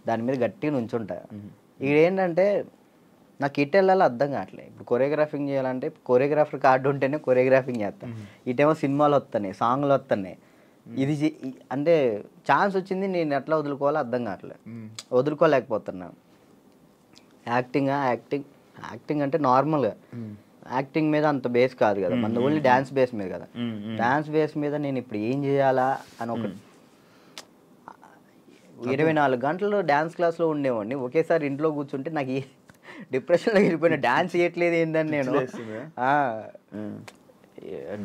దాని మీద గట్టిగా నుంచుంటా. ఇదేంటంటే నాకు ఇటు వెళ్ళాలో అర్థం కావట్లేదు. ఇప్పుడు కొరియోగ్రాఫింగ్ చేయాలంటే కొరియోగ్రాఫర్ కార్డు ఉంటేనే కొరియోగ్రాఫింగ్ చేస్తాను, ఇటేమో సినిమాలు వస్తున్నాయి, సాంగ్లు వస్తున్నాయి. ఇది అంటే ఛాన్స్ వచ్చింది, నేను ఎట్లా వదులుకోవాలో అర్థం కావట్లేదు, వదులుకోలేకపోతున్నా. యాక్టింగ్ అంటే నార్మల్గా యాక్టింగ్ మీద అంత బేస్ కాదు కదా, మన ఓన్లీ డ్యాన్స్ బేస్ మీద కదా. డ్యాన్స్ బేస్ మీద నేను ఇప్పుడు ఏం చేయాలా అని ఒక 24 గంటలు డ్యాన్స్ క్లాస్లో ఉండేవాడిని. ఒకేసారి ఇంట్లో కూర్చుంటే నాకు డిప్రెషన్లో వెళ్ళిపోయిన. డ్యాన్స్ చేయట్లేదు ఏంటని నేను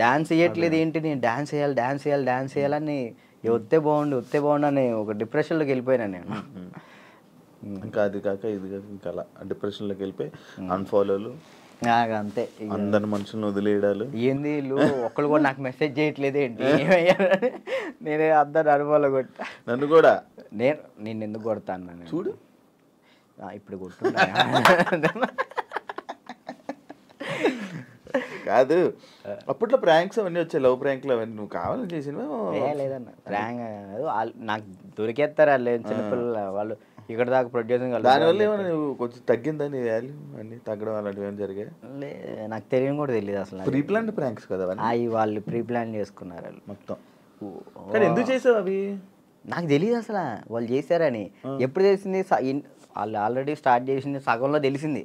డాన్స్ చేయట్లేదు ఏంటి, నేను డాన్స్ చేయాలని వస్తే బాగుండు అని ఒక డిప్రెషన్లోకి వెళ్ళిపోయినా నేను. ఇంకా అది కాక ఇది కాక ఇంకా అలా డిప్రెషన్లోకి వెళ్ళిపోయి అన్ఫాలోలు, అంతే. అందరి మనుషులను వదిలేయడాలు. ఏంది వీళ్ళు ఒక్కళ్ళు కూడా నాకు మెసేజ్ చేయట్లేదు ఏంటి, నేనే అందరు అనుభవాలు కొట్టా. నన్ను కూడా నేను ఎందుకు కొడతాను చూడు, ఇప్పుడు కొట్టున్నా కాదు. అప్పట్లో ప్రాంక్స్ అవన్నీ వచ్చాయి, లవ్ ప్రాంక్లు అవన్నీ నువ్వు కావాలని చేసినవా? లేదన్న, ప్రాంక్ నాకు దొరికేస్తారు వాళ్ళు, చిన్నపిల్లలు వాళ్ళు ఇక్కడ దాకా ప్రొడ్యూసింగ్. దానివల్ల ఏమైనా నువ్వు కొంచెం తగ్గిందని వాల్యూ అన్ని తగ్గడం అలాంటివి ఏమైనా జరిగాయి? నాకు తెలియని కూడా తెలియదు అసలు. ప్రీ ప్లాన్ ప్రాంక్స్ కదా అవి, వాళ్ళు ప్రీ ప్లాన్ చేసుకున్నారు వాళ్ళు మొత్తం. ఎందుకు చేసావు అవి? నాకు తెలియదు అసలు వాళ్ళు చేశారని. ఎప్పుడు తెలిసింది, వాళ్ళు ఆల్రెడీ స్టార్ట్ చేసింది సగంలో తెలిసింది.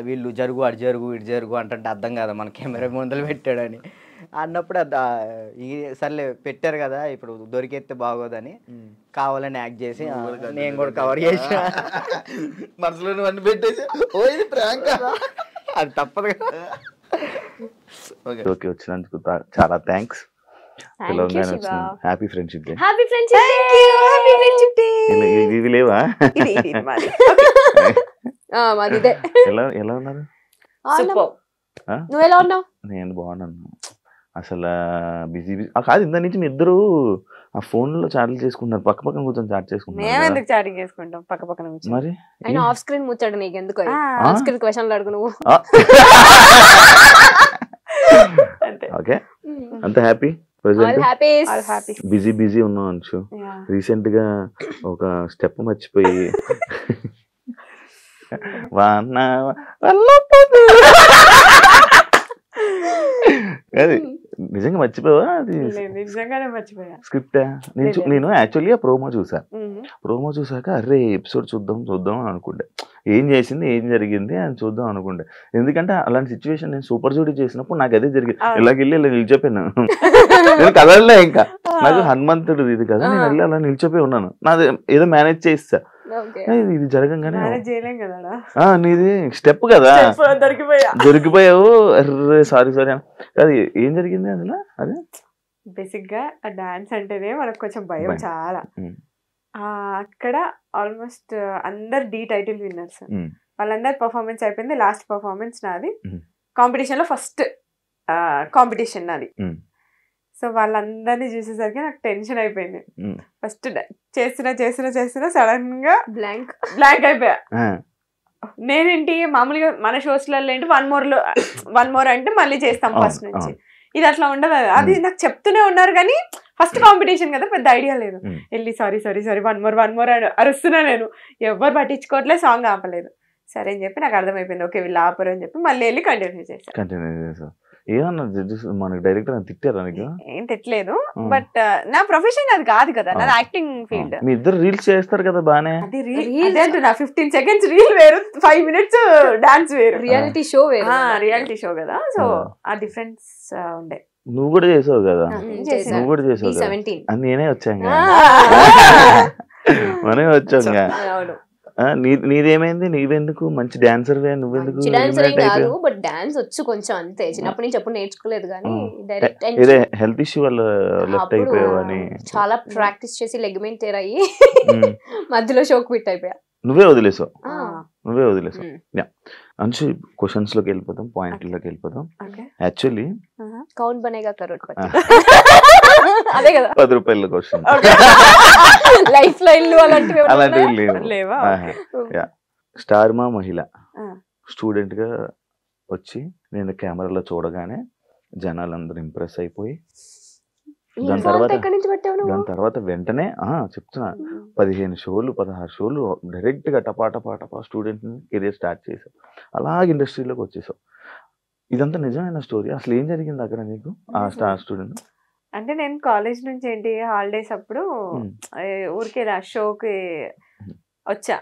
వీళ్ళు జరుగు అటు జరుగు ఇటు జరుగు అంటే అర్థం కదా, మన కెమెరా ముందలు పెట్టాడని అన్నప్పుడు సర్లే పెట్టారు కదా, ఇప్పుడు దొరికేస్తే బాగోదని కావాలని యాక్ట్ చేసి నేను కూడా కవర్ చేసి మనసులో అన్ని పెట్టేసి అది తప్పదు కదా. ఓకే, వచ్చినందుకు చాలా థ్యాంక్స్. Happy friendship day. ఇవి లేవా? ఎలా ఉన్నారు? నువ్వు ఎలా ఉన్నావు? నేను బాగున్నాను. అసలు బిజీ కాదు, ఇంత నుంచి మీ ఇద్దరు ఆ ఫోన్ లో చాటింగ్ చేసుకుంటున్నారు, పక్క పక్కన కూర్చొని చాట్ చేసుకుంటున్నారు. చాటింగ్ చేసుకుంటాం పక్క పక్కన కూర్చొని. మరి ఆఫ్ స్క్రీన్ ముచ్చాడు నీకు ఎందుకు? ఆఫ్ స్క్రీన్ క్వశ్చన్లు అడుగు నువ్వు. ఓకే, అంత హ్యాపీ? బిజీ ఉన్నావు అంచు. రీసెంట్ గా ఒక స్టెప్ మర్చిపోయి అది నిజంగా మర్చిపోవా? అది స్క్రిప్ట్. నేను యాక్చువల్లీ ఆ ప్రోమో చూసాక అరే ఎపిసోడ్ చూద్దాం అనుకుంటే, ఏం చేసింది ఏం జరిగింది అని చూద్దాం అనుకుంటే. ఎందుకంటే అలాంటి సిచ్యువేషన్ నేను సూపర్ జూడీ చేసినప్పుడు నాకు అదే జరిగింది. ఇలాగెళ్ళి ఇలా నిలిచిపోయాను, నేను కదలలే. ఇంకా నాకు హనుమంతుడు ఇది కదా, నేను వెళ్ళి అలా నిలిచిపోయి ఉన్నాను. నాది ఏదో మేనేజ్ చేస్తా, ఇది జరగంగానే నీది స్టెప్ కదా, దొరికిపోయావు. సారీ అది ఏం జరిగింది అసలు? అదే బేసిక్ గా డాన్స్ అంటేనే మనకు కొంచెం భయం చాలా. అక్కడ ఆల్మోస్ట్ అందరు డి టైటిల్ విన్నర్స్, వాళ్ళందరు పర్ఫార్మెన్స్ అయిపోయింది. లాస్ట్ పర్ఫార్మెన్స్ నాది, కాంపిటీషన్ లో ఫస్ట్ కాంపిటీషన్ నాది. సో వాళ్ళందరినీ చూసేసరికి నాకు టెన్షన్ అయిపోయింది. ఫస్ట్ చేస్తున్నా సడన్ గా బ్లాంక్ అయిపోయా. నేనేంటి మామూలుగా మన షోస్లలో ఏంటి వన్ మోర్ అంటే మళ్ళీ చేస్తాం ఫస్ట్ నుంచి. ఇది అట్లా ఉండదు. అది నాకు చెప్తూనే ఉన్నారు కానీ ఫస్ట్ కాంపిటీషన్ కదా, పెద్ద ఐడియా లేదు. వెళ్ళి సారీ వన్ మోర్ అరుస్తున్నా. నేను ఎవరు పట్టించుకోవట్లేదు, సాంగ్ ఆపలేదు. సరే అని చెప్పి నాకు అర్థమైపోయింది, ఓకే వీళ్ళు ఆపరు అని చెప్పి మళ్ళీ వెళ్ళి కంటిన్యూ చేశాను. ఏమన్నా మనకి డైరెక్టర్ తిట్టారా? ఏం తిట్టలేదు, బట్ నా ప్రొఫెషన్ అది కాదు కదా, నాది యాక్టింగ్ ఫీల్డ్. మీ ఇద్దరు రీల్స్ చేస్తారు కదా బానే. అది రీల్ 15 seconds రీల్ వేరు, 5 minutes డాన్స్ వేరు, రియాలిటీ షో వేరు. రియాలిటీ షో కదా, సో ఆ డిఫరెన్స్ ఉండే. నువ్వు కూడా చేసావు కదా, నేనే వచ్చాను, మనమే వచ్చాం. నీదేమైంది? నీవెందుకు మంచి డాన్సర్, నువ్వెందుకు? బట్ డాన్స్ వచ్చు కొంచెం అంతే, చిన్నప్పటి నుంచి ఎప్పుడు నేర్చుకోలేదు. కానీ ఇదే హెల్త్ ఇష్యూ వల్ల లెఫ్ట్ అయిపోయావని చాలా ప్రాక్టీస్ చేసి లెగ్మెంట్ టేర్ అయ్యి మధ్యలో షోక్ క్విట్ అయిపోయా. నువ్వే వదిలేసావు. అంశు క్వశ్చన్స్ లోకి వెళ్ళిపోదాం, పాయింట్లోకి వెళ్ళిపోదాం. యాక్చువల్లీ కౌన్ బనేగా కరోడ్పతి అదే కదా 10 రూపాయల క్వశ్చన్. లైఫ్ లో ఇల్లు అలాంటివి లేవా? స్టార్ మా మహిళ స్టూడెంట్ గా వచ్చి నేను కెమెరాలో చూడగానే జనాలందరూ ఇంప్రెస్ అయిపోయి దాని తర్వాత వెంటనే చెప్తున్నా 15 షోలు 16 షోలు డైరెక్ట్ గా టపా స్టూడెంట్ కెరీర్ స్టార్ట్ చేసావు, అలాగే ఇండస్ట్రీలోకి వచ్చేసావు. ఇదంతా నిజమైన స్టోరీ. అసలు ఏం జరిగింది అక్కడ నీకు ఆ స్టార్ స్టూడెంట్? అంటే నేను కాలేజ్ నుంచి ఏంటి హాలిడేస్ అప్పుడు ఊరికే షోకి వచ్చా.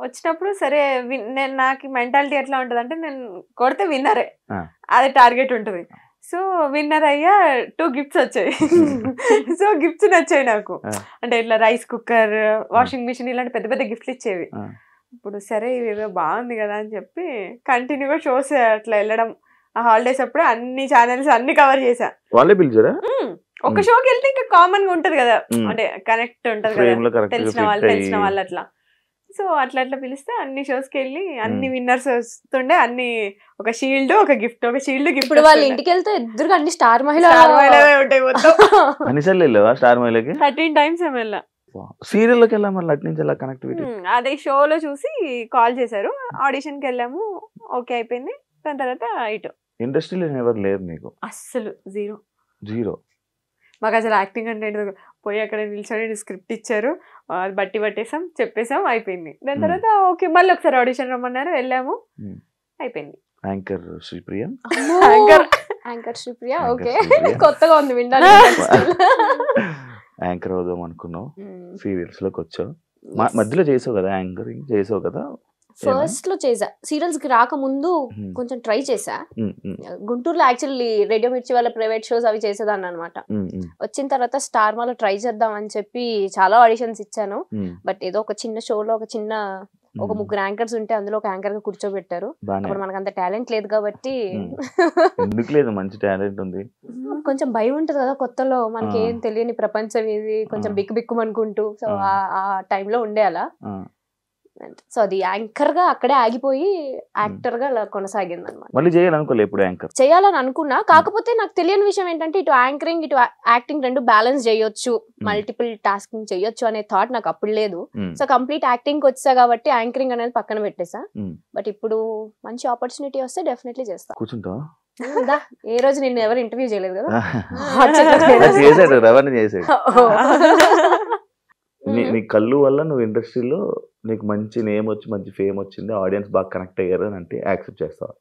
వచ్చినప్పుడు సరే నేను నాకు మెంటాలిటీ ఎట్లా ఉంటుంది అంటే నేను కొడితే విన్నరే, అది టార్గెట్ ఉంటుంది. సో విన్నర్ అయ్యా 2 గిఫ్ట్స్ వచ్చాయి. సో గిఫ్ట్స్ నచ్చాయి నాకు. అంటే ఇట్లా రైస్ కుక్కర్, వాషింగ్ మిషన్ ఇలాంటి పెద్ద పెద్ద గిఫ్ట్లు ఇచ్చేవి. ఇప్పుడు సరే ఇవేదో బాగుంది కదా అని చెప్పి కంటిన్యూగా షోస్ అట్లా వెళ్ళడం. ఆ హాలిడేస్ అప్పుడు అన్ని ఛానల్స్ అన్ని కవర్ చేశా. వాళ్ళే పిలిచారా? ఒక షోకి వెళ్తే ఇంకా కామన్ గా ఉంటది కదా, అంటే కనెక్ట్ ఉంటది కదా, తెలిసిన వాళ్ళు అట్లా. సో అట్లా పిలిస్తే అన్ని షోస్ కి వెళ్ళి అన్ని విన్నర్స్ వస్తుండే, అన్ని ఒక షీల్డ్ ఒక గిఫ్ట్, ఒక షీల్డ్ గిఫ్ట్. ఇప్పుడు వాళ్ళ ఇంటికి వెళ్తే ఎదురుగా అన్ని స్టార్ మహిళ ఉంటాయి మొత్తం. అన్నిసార్లు వెళ్ళావా స్టార్ మహిళకి? 13 times వెళ్ళా. సీరియల్ లోకి వెళ్ళా, మరి అటు నుంచి ఎలా కనెక్టివిటీ? అదే షోలో చూసి కాల్ చేశారు, ఆడిషన్ కి వెళ్ళాము, ఓకే అయిపోయింది. దాని తర్వాత ఇటు ఇండస్ట్రీలో ఎవరు లేరు నీకు? అస్సలు జీరో. మాకు అసలు యాక్టింగ్ అంటే పోయి అక్కడ నిల్చొని స్క్రిప్ట్ ఇచ్చారు, అది బట్టి పట్టేసాం, చెప్పేసాం, అయిపోయింది. దాని తర్వాత ఓకే మళ్ళీ ఒకసారి ఆడిషన్ రమ్మన్నారు, వెళ్ళాము, అయిపోయింది. Anchor Sripriya, anchor Sripriya okay, కొత్తగా ఉంది వినడానికి. యాంకర్ అవుదాం అనుకున్నావు, సీరియల్స్ లోకి వచ్చావు, మధ్యలో చేసావు కదా, యాంకరింగ్ చేసావు కదా. ఫస్ట్ లో చేసా, సీరియల్స్ కి రాకముందు కొంచెం ట్రై చేసా. గుంటూరులో యాక్చువల్లీ రేడియో మిర్చి వాళ్ళ ప్రైవేట్ షోస్ అవి చేసేదాన్ని అనమాట. వచ్చిన తర్వాత స్టార్ మాలో ట్రై చేద్దాం అని చెప్పి చాలా ఆడిషన్స్ ఇచ్చాను. బట్ ఏదో ఒక చిన్న షోలో ఒక 3 యాంకర్స్ ఉంటే అందులో ఒక యాంకర్ గా కూర్చోబెట్టారు. అప్పుడు మనకు అంత టాలెంట్ లేదు కాబట్టి, మంచి టాలెంట్ ఉంది, కొంచెం భయం ఉంటది కదా కొత్తలో, మనకి ఏం తెలియని ప్రపంచం ఇది, కొంచెం బిక్కుమనుకుంటూ. సో ఆ టైంలో ఉండే అలా. సో అది యాంకర్ గా అక్కడే ఆగిపోయి యాక్టర్ గా కొనసాగింది అనమాట. మళ్ళీ చేయాలనుకోలే ఎప్పుడు యాంకర్ చేయాలని అనుకున్నా, కాకపోతే నాకు తెలియని విషయం ఏంటంటే ఇటు యాంకరింగ్ ఇటు యాక్టింగ్ రెండు బ్యాలెన్స్ చేయొచ్చు, మల్టిపుల్ టాస్కింగ్ చేయొచ్చు అనే థాట్ నాకు అప్పుడు లేదు. సో కంప్లీట్ యాక్టింగ్ వచ్చా కాబట్టి యాంకరింగ్ అనేది పక్కన పెట్టేసా. బట్ ఇప్పుడు మంచి ఆపర్చునిటీ వస్తే డెఫినెట్లీ చేస్తా. కూర్చుంటా ఏ రోజు నిన్ను ఎవరు ఇంటర్వ్యూ చేయలేదు కదా. నీ కళ్ళు వల్ల నువ్వు ఇండస్ట్రీలో నీకు మంచి నేమ్ వచ్చి మంచి ఫేమ్ వచ్చింది, ఆడియన్స్ బాగా కనెక్ట్ అయ్యారు అని అంటే యాక్సెప్ట్ చేస్తావా?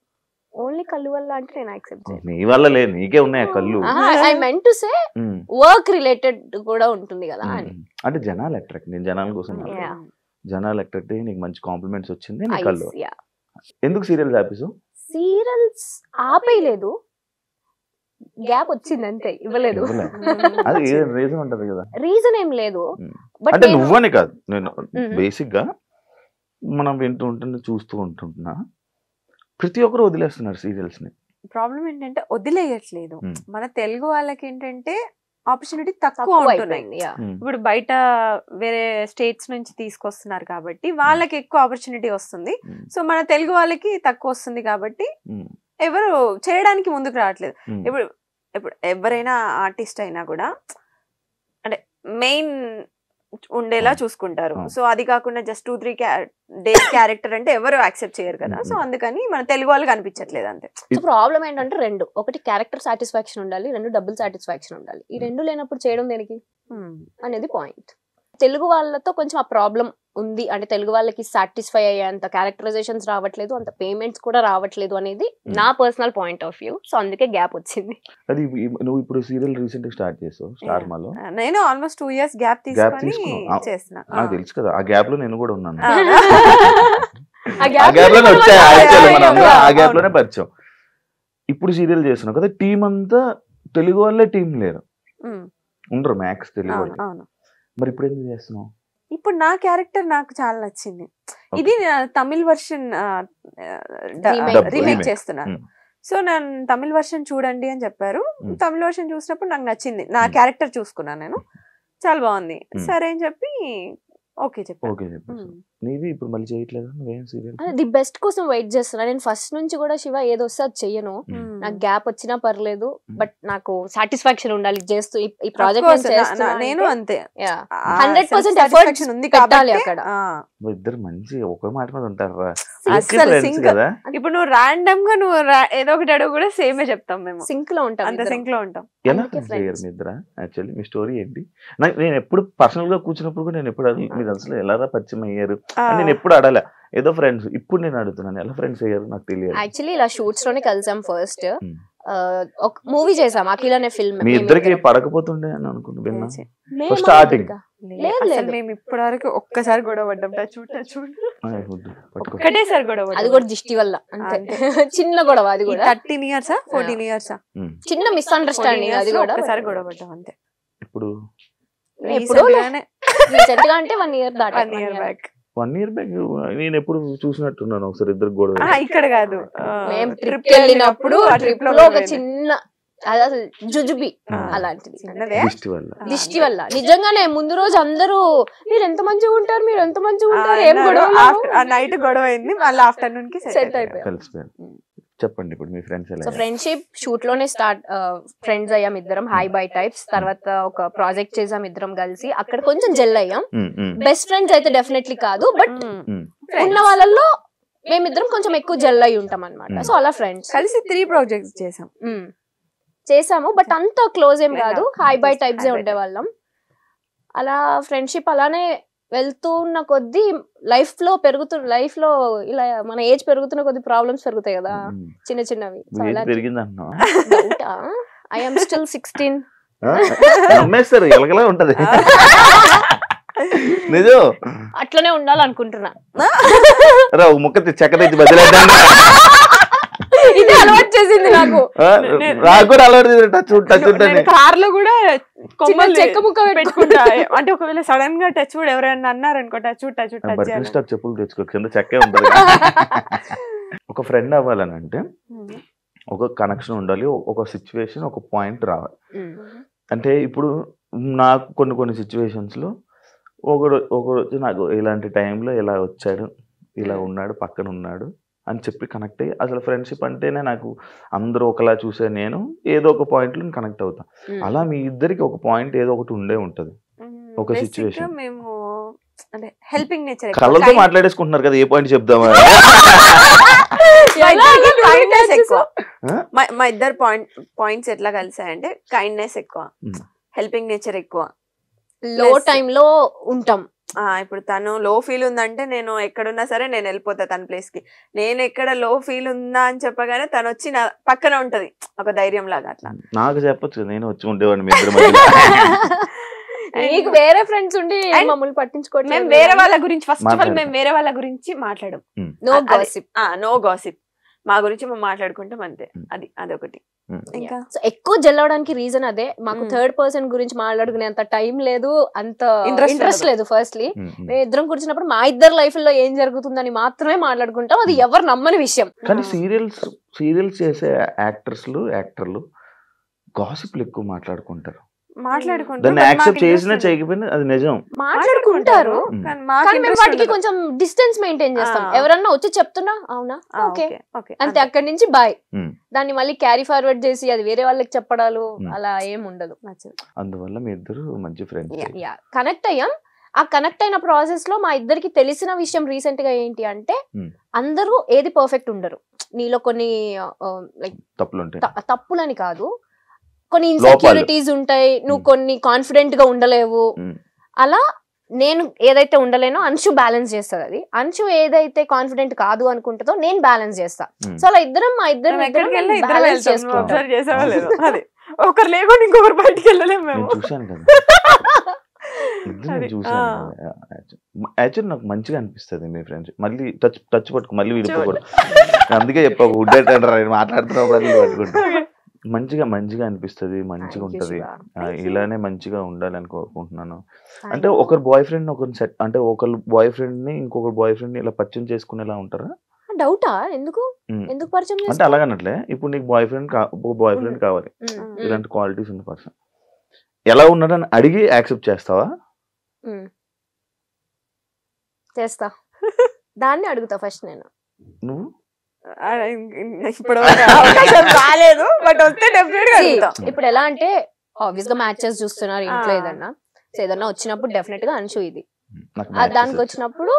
ఓన్లీ కళ్ళు వల్ల అంటే నేను యాక్సెప్ట్ చేయను. నీ వల్ల లేదు, నీకే ఉన్నాయి కళ్ళు. I meant to say work related కూడా ఉంటుంది కదా అని. అంటే జనాలు అట్రాక్ట్, నేను జనాల కోసం జనాలు అట్రాక్ట్ అయ్యి నీకు మంచి కాంప్లిమెంట్స్ వచ్చింది నీ కళ్ళు. ఎందుకు సీరియల్స్ ఆపేసావు? సీరియల్స్ ఆపేయలేదు, గ్యాప్ వచ్చింది అంతే, ఇవ్వలేదు. అది రీజన్ ఉంటది కదా. రీజన్ ఏం లేదు, అంటే నువ్వనే కాదు, నేను బేసిక్ గా మనం వింటూ ఉంటున్నా చూస్తూ ఉంటున్నా ప్రతి ఒక్కరు వదిలేస్తున్నారు సీరియల్స్ ని. ప్రాబ్లం ఏంటంటే వదిలేయట్లేదు, మన తెలుగు వాళ్ళకి ఏంటంటే ఆపర్చునిటీ తక్కువ ఉంటున్నాయి. ఇప్పుడు బయట వేరే స్టేట్స్ నుంచి తీసుకొస్తున్నారు కాబట్టి వాళ్ళకి ఎక్కువ ఆపర్చునిటీ వస్తుంది. సో మన తెలుగు వాళ్ళకి తక్కువ వస్తుంది కాబట్టి ఎవరు చేయడానికి ముందుకు రావట్లేదు. ఇప్పుడు ఎవరైనా ఆర్టిస్ట్ అయినా కూడా అంటే మెయిన్ ఉండేలా చూసుకుంటారు. సో అది కాకుండా జస్ట్ 2-3 డేస్ క్యారెక్టర్ అంటే ఎవరు యాక్సెప్ట్ చేయరు కదా. సో అందుకని మన తెలుగు వాళ్ళకి అనిపించట్లేదు అంతే. సో ప్రాబ్లం ఏంటంటే రెండు, ఒకటి క్యారెక్టర్ సాటిస్ఫాక్షన్ ఉండాలి, రెండు డబ్బుల్ సాటిస్ఫాక్షన్ ఉండాలి. ఈ రెండు లేనప్పుడు చేయడం దేనికి అనేది పాయింట్. తెలుగు వాళ్ళతో కొంచెం ఆ ప్రాబ్లం ఉంది, అంటే తెలుగు వాళ్ళకి సాటిస్ఫై అయ్యేంత క్యారెక్టరైజేషన్స్ రావట్లేదు, అంత పేమెంట్స్ కూడా రావట్లేదు అనేది నా personal point of view. So అందుకే గ్యాప్ వచ్చింది. అది నువ్వు ఇప్పుడు సీరియల్ రీసెంట్ గా స్టార్ట్ చేసావు స్టార్ మాలో. నేను ఆల్మోస్ట్ 2 years గ్యాప్ తీసుకొని చేస్తున్నా. నాకు తెలుసు కదా, ఆ గ్యాప్ లో నేను కూడా ఉన్నాను. ఆ గ్యాప్ లోనే వచ్చా, ఆ గ్యాప్ లోనే పరిచయం. ఇప్పుడు సీరియల్ చేస్తున్నావు కదా, టీం అంతా తెలుగు వాళ్ళే, టీం లేరు, ఉండరు మ్యాక్స్ తెలుగు వాళ్ళు. మరి ఇప్పుడు ఎందుకు చేస్తున్నావు? ఇప్పుడు నా క్యారెక్టర్ నాకు చాలా నచ్చింది. ఇది తమిళ్ వర్షన్ రీమేక్ చేస్తున్నాను. సో నేను తమిళ్ వర్షన్ చూడండి అని చెప్పారు. తమిళ్ వర్షన్ చూసినప్పుడు నాకు నచ్చింది, నా క్యారెక్టర్ చూసుకున్నాను నేను, చాలా బాగుంది. సరే అని చెప్పి ఓకే చెప్పాను. నీది ఇప్పుడు మళ్ళీ చేయట్లేదు నువ్వేం సీరియల్? ది బెస్ట్ కోసం వెయిట్ చేస్తున్నా నేను ఫస్ట్ నుంచి కూడా. శివ ఏదో వస్తే అది చెయ్యను, నాకు గ్యాప్ వచ్చినా పర్లేదు, బట్ నాకు సాటిస్ఫాక్షన్ ఉండాలి చేస్తూ. ఈ ప్రాజెక్ట్ నేను అంతే 100% ఎఫర్ట్స్ ఉంది పెట్టాలి అక్కడ. ఇద్దరు మంచి ఒకే మాట మీద ఉంటారా అసలు సింక్ కదా? ఇప్పుడు నువ్వు ర్యాండమ్ గా నువ్వు ఏదో ఒకటి అడుగు కూడా సేమే చెప్తాం మేము, సింక్ లో ఉంటాం, అంత సింక్ లో ఉంటాం. ఎలా ఫ్రెండ్స్ అయ్యారు మీ ఇద్దరు? యాక్చువల్లీ మీ స్టోరీ ఏంటి? నేను ఎప్పుడు పర్సనల్ గా కూర్చున్నప్పుడు కూడా నేను ఎప్పుడు మీరు అసలు ఎలా పరిచయం అయ్యారు నేను ఎప్పుడు అడగలే, ఏదో ఫ్రెండ్స్. ఇప్పుడు నేను అడుగుతున్నాను ఎలా ఫ్రెండ్స్ అయ్యారు నాకు తెలియదు. యాక్చువల్లీ ఇలా షూట్స్ లోనే కలిసాం. ఫస్ట్ ఒక మూవీ చేసాం అఖిల్ అనే ఫిల్మ్. మీ ఇద్దరికి పడకపోతుండే అని అనుకుంటున్నా స్టార్టింగ్. మేము ఇప్పటి వరకు ఒక్కసారి గొడవ పడ్డాం, ఒకటేసారి గొడవ. అది కూడా దిష్టి వల్ల అంతే, చిన్న గొడవ. అది కూడా 13 years 14 years చిన్న మిస్అండర్స్టాండింగ్. అది కూడా ఒకసారి గొడవ పడ్డాం అంతే. ఇప్పుడు రీసెంట్ గా అంటే 1 year దాటా. 1 year back. 1 year back నేను ఎప్పుడు చూసినట్టున్నాను ఒకసారి ఇద్దరు గొడవ. ఇక్కడ కాదు, మేము ట్రిప్ వెళ్ళినప్పుడు ట్రిప్ లో ఒక చిన్న జుజుబి అలాంటిది దిష్టి వల్ల. నిజంగానే ముందు రోజు అందరూ మీరు ఎంత మంచిగా ఉంటారు, మీరు ఎంత మంచిగా ఉంటారు, ఏం గొడవ. నైట్ గొడవ అయింది, మళ్ళీ ఆఫ్టర్నూన్ కి సెట్ అయిపోయారు. చెప్పండి ఇప్పుడు మీ ఫ్రెండ్స్ ఎలా? సో ఫ్రెండ్షిప్ షూట్ లోనే స్టార్ట్, ఫ్రెండ్స్ అయ్యాం ఇద్దరం, హై బై టైప్స్. తర్వాత ఒక ప్రాజెక్ట్ చేసాం ఇద్దరం కలిసి, అక్కడ కొంచెం జెల్ అయ్యాం. బెస్ట్ ఫ్రెండ్స్ అయితే డెఫినెట్లీ కాదు, బట్ ఉన్న వాళ్ళల్లో మేమిద్దరం కొంచెం ఎక్కువ జెల్ అయి ఉంటాం అనమాట. సో అలా ఫ్రెండ్స్ కలిసి 3 projects చేసాము, బట్ అంత క్లోజ్ ఏం కాదు, హై బై టైప్స్ ఏ ఉండేవాళ్ళం. అలా ఫ్రెండ్షిప్ అలానే వెళ్తున్న కొద్దీ లైఫ్ లో ఇలా మన ఏజ్ పెరుగుతున్న కొద్ది ప్రాబ్లమ్స్ పెరుగుతాయి కదా చిన్న చిన్నవి. I am still 16. ఉంటది నిజం, అట్లనే ఉండాలనుకుంటున్నా. ముక్క చెక్క తెచ్చి బదిలేద్దాం. ఇది అలవాటు చేసింది నాకు కూడా అలవాటు. కార్ లో కూడా చెక్క ముక్క పెట్టుకుంటా, అంటే ఒకవేళ సడన్ గా టచ్ కూడా ఎవరైనా అన్నారనుకో టచ్ చెప్పులు తెచ్చుకో, కింద చెక్కే ఉంటది. ఒక ఫ్రెండ్ అవ్వాలని అంటే ఒక కనెక్షన్ ఉండాలి, ఒక సిచ్యువేషన్, ఒక పాయింట్ రావాలి. అంటే ఇప్పుడు నాకు కొన్ని సిచ్యువేషన్స్ లో ఒకరోజు నాకు ఇలాంటి టైంలో ఇలా వచ్చాడు, ఇలా ఉన్నాడు, పక్కన ఉన్నాడు అని చెప్పి కనెక్ట్ అయ్యి, అసలు ఫ్రెండ్షిప్ అంటేనే నాకు అందరూ ఒకలా చూసే నేను ఏదో ఒక పాయింట్ లో కనెక్ట్ అవుతా. అలా మీ ఇద్దరికి ఒక పాయింట్ ఏదో ఒకటి ఉండే ఉంటది, ఒక సిచ్యువేషన్. మేము అంటే హెల్పింగ్ నేచర్, కళ్ళతో మాట్లాడేసుకుంటున్నారు కదా, ఏ పాయింట్ చెప్దామా? మా ఇద్దరు పాయింట్స్ ఎట్లా కలిసాయంటే కైండ్నెస్ ఎక్కువ, హెల్పింగ్ నేచర్ ఎక్కువ, లో టైమ్ లో ఉంటాం. ఇప్పుడు తను లో ఫీల్ ఉందంటే నేను ఎక్కడున్నా సరే నేను వెళ్ళిపోతా తన ప్లేస్ కి. నేను ఎక్కడ లో ఫీల్ ఉందా అని చెప్పగానే తను వచ్చి నా పక్కన ఉంటది, ఒక ధైర్యం లాగా. అట్లా నాకు చెప్పొచ్చు, నేను వచ్చి ఉండేవాడిని మీ ఇద్దరి నీకు వేరే ఫ్రెండ్స్ ఉండి మమ్మల్ని పట్టించుకోవట్లేదు. మేము వేరే వాళ్ళ గురించి ఫస్ట్ ఆఫ్ ఆల్ మేము వేరే వాళ్ళ గురించి మాట్లాడం, నో గాసిప్. మా గురించి మేము మాట్లాడుకుంటాం అంతే, అదొకటి. ఇంకా ఎక్కువ జల్లవడానికి రీజన్ అదే, మాకు థర్డ్ పర్సన్ గురించి మాట్లాడుకునే అంత టైం లేదు, అంత ఇంట్రెస్ట్ లేదు. ఫస్ట్లీ మేము ఇద్దరం కూర్చున్నప్పుడు మా ఇద్దరు లైఫ్ లో ఏం జరుగుతుందని మాత్రమే మాట్లాడుకుంటాం, అది ఎవరు నమ్మని విషయం. కానీ సీరియల్స్ చేసే యాక్టర్లు గాసిప్లు ఎక్కువ మాట్లాడుకుంటారు. దాన్ని యాక్సెప్ట్ చేసినా చేయకపోయినా అది నిజం, మాట్లాడుకుంటారు. కానీ మేము వాటికి కొంచెం డిస్టెన్స్ మెయింటైన్ చేస్తాం. ఎవరన్నా వచ్చి చెప్తున్నా అవునా ఓకే అంతే, అక్కడి నుంచి బాయ్. దాన్ని మళ్ళీ క్యారీ ఫార్వర్డ్ చేసి అది వేరే వాళ్ళకి చెప్పడాలు అలా ఏం ఉండదు. అందువల్ల మీ ఇద్దరు మంచి ఫ్రెండ్స్. కనెక్ట్ అయ్యాం. ఆ కనెక్ట్ అయిన ప్రాసెస్ లో మా ఇద్దరికి తెలిసిన విషయం రీసెంట్ గా ఏంటి అంటే, అందరూ ఏది పర్ఫెక్ట్ ఉండరు. నీలో కొన్ని లైక్ తప్పులని కాదు, కొన్ని ఇన్సెక్యూరిటీస్ ఉంటాయి, నువ్వు కొన్ని కాన్ఫిడెంట్ గా ఉండలేవు. అలా నేను ఏదైతే ఉండలేనో అంశు బ్యాలెన్స్ చేస్తుంది. అది అంశు ఏదైతే కాన్ఫిడెంట్ కాదు అనుకుంటుందో నేను బ్యాలెన్స్ చేస్తా. సో అలా మా ఇద్దరు బ్యాలెన్స్ చేసుకుంటాం. ఒకరు లేకుండా ఇంకొకరు బయటికి వెళ్ళలేము. యాక్చువల్లీ నాకు మంచిగా అనిపిస్తుంది మీ ఫ్రెండ్స్. మళ్ళీ టచ్ పట్టుకు మళ్ళీ విడిపోకూడదు, అందుకే చెప్పా మాట్లాడుతున్నప్పుడు పట్టుకుంటా. మంచిగా అనిపిస్తుంది, మంచిగా ఉంటది. ఇలానే మంచిగా ఉండాలని కోరుకుంటున్నాను. అంటే ఒకరు బాయ్ ఫ్రెండ్ ఒకరు బాయ్ ఫ్రెండ్ ని ఇంకొకరు బాయ్ ఫ్రెండ్ ని ఇలా పరిచయం చేసుకునేలా ఉంటారా? డౌటా? ఎందుకు పరిచయం అంటే అలాగనట్లే, ఇప్పుడు నీకు బాయ్ ఫ్రెండ్ కావాలి, ఇలాంటి క్వాలిటీస్ ఉన్న పర్సన్ ఎలా ఉన్నాడని అడిగి యాక్సెప్ట్ చేస్తావా? చేస్తా. దాన్ని అడుగుతా ఫస్ట్ నేను. నువ్వు ఇప్పుడు అవకాశం రాలేదు, బట్ వస్తే డెఫినెట్ గా అడుగుతా. ఇప్పుడు ఎలా అంటే ఆబ్వియస్ గా మ్యాచెస్ చూస్తున్నారు ఇంట్లో ఏదన్నా, సో ఏదన్నా వచ్చినప్పుడు డెఫినెట్ గా అంశు ఇది. దానికి వచ్చినప్పుడు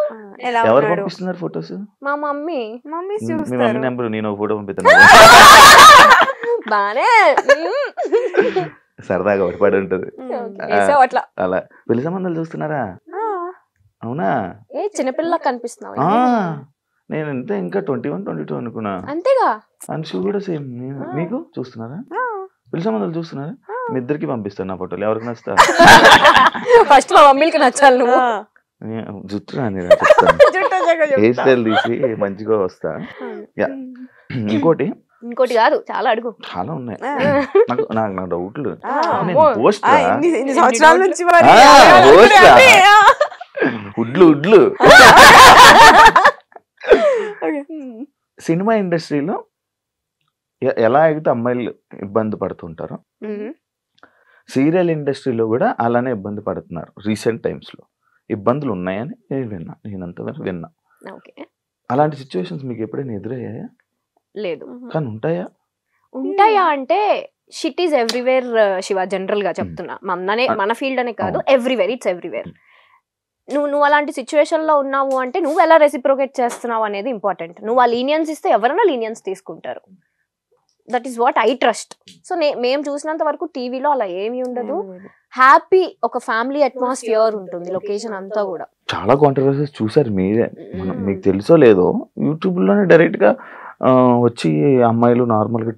ఎలా ఎవరు ఉన్నాడు పంపిస్తున్నారు ఫొటోస్? మా మమ్మీ మమ్మీ మీ చూస్తారు. మమ్మీ నెంబర్ నేను ఒక ఫోటో పంపిస్తాను. బానే సరదాగా ఒకటి ఉంటది వేసావు అట్లా. అలా. పెళ్లి సంబంధాలు చూస్తున్నారా? అవునా? ఏ చిన్నపిల్లలా కనిపిస్తున్నావు. నేను అంతే ఇంకా 21, 22 అనుకున్నా. అంతేగా. అంశు కూడా సేమ్. మీకు చూస్తున్నారా? పెళ్లి సంబంధాలు చూస్తున్నారా? మీ ఇద్దరికి పంపిస్తాను నా ఫోటోలు, ఎవరికి నచ్చుతా. ఫస్ట్ మా మమ్మీకి నచ్చాలి నువ్వు. జుట్టు రాని హెయిర్ స్టైల్ తీసి మంచిగా వస్తా. ఇంకోటి కాదు, చాలా అడుగు, చాలా ఉన్నాయి నాకు నా డౌట్లు. ఇన్ని సంవత్సరాల నుంచి ఉడ్లు సినిమా ఇండస్ట్రీలో ఎలా అయితే అమ్మాయిలు ఇబ్బంది పడుతుంటారో సీరియల్ ఇండస్ట్రీలో కూడా అలానే ఇబ్బంది పడుతున్నారు. రీసెంట్ టైమ్స్ లో ఇబ్బందులు ఉన్నాయని నేను విన్నా, నేనంతవరకు విన్నా. అలాంటి సిచ్యువేషన్స్ మీకు ఎప్పుడైనా ఎదురయ్యాయా? లేదు. కానీ ఉంటాయా అంటే shit is everywhere Shiva, general గా చెప్తున్నా. మన ఫీల్డ్ అనే కాదు, ఎవ్రీవేర్, ఇట్స్ ఎవ్రీవేర్. నువ్వు అలాంటి సిచ్యువేషన్ లో ఉన్నావు అంటే నువ్వు ఎలా రెసిప్రోకేట్ చేస్తున్నావు అనేది ఇంపార్టెంట్. నువ్వు ఆ లీనియన్స్ ఇస్తే ఎవరైనా లీనియన్స్ తీసుకుంటారు. That is what I trust. So మేము చూసినంత వరకు టీవీలో అలా ఏమీ ఉండదు. హ్యాపీ ఒక ఫ్యామిలీ అట్మాస్ఫియర్ ఉంటుంది లొకేషన్ అంతా కూడా. చాలా కాంట్రవర్సీస్ చూసారు మీరే, మీకు తెలుసో లేదో యూట్యూబ్ లోనే డైరెక్ట్ గా వచ్చి అమ్మాయిలు నార్మల్ గా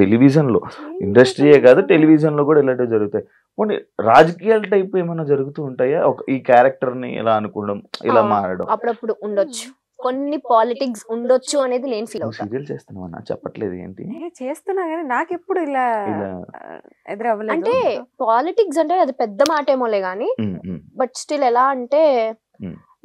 టెలివిజన్ లో, ఇండస్ట్రీయే కాదు టెలివిజన్ లో కూడా ఇలాంటివి జరుగుతాయి. కొన్ని రాజకీయాల టైప్ ఏమైనా జరుగుతూ ఉంటాయా? ఈ క్యారెక్టర్ ని ఇలా అనుకోవడం, ఇలా మారడం అప్పుడప్పుడు ఉండొచ్చు, కొన్ని పాలిటిక్స్ ఉండొచ్చు అనేది నేను ఫీల్ అవుతాను. సీరియల్ చేస్తున్నావా? చెప్పట్లేదు ఏంటి? చేస్తున్నా కానీ నాకు ఎప్పుడు ఇలా ఎదురవ్వలేదు. అంటే పాలిటిక్స్ అంటే అది పెద్ద మాట ఏమోలే గానీ, బట్ స్టిల్ ఎలా అంటే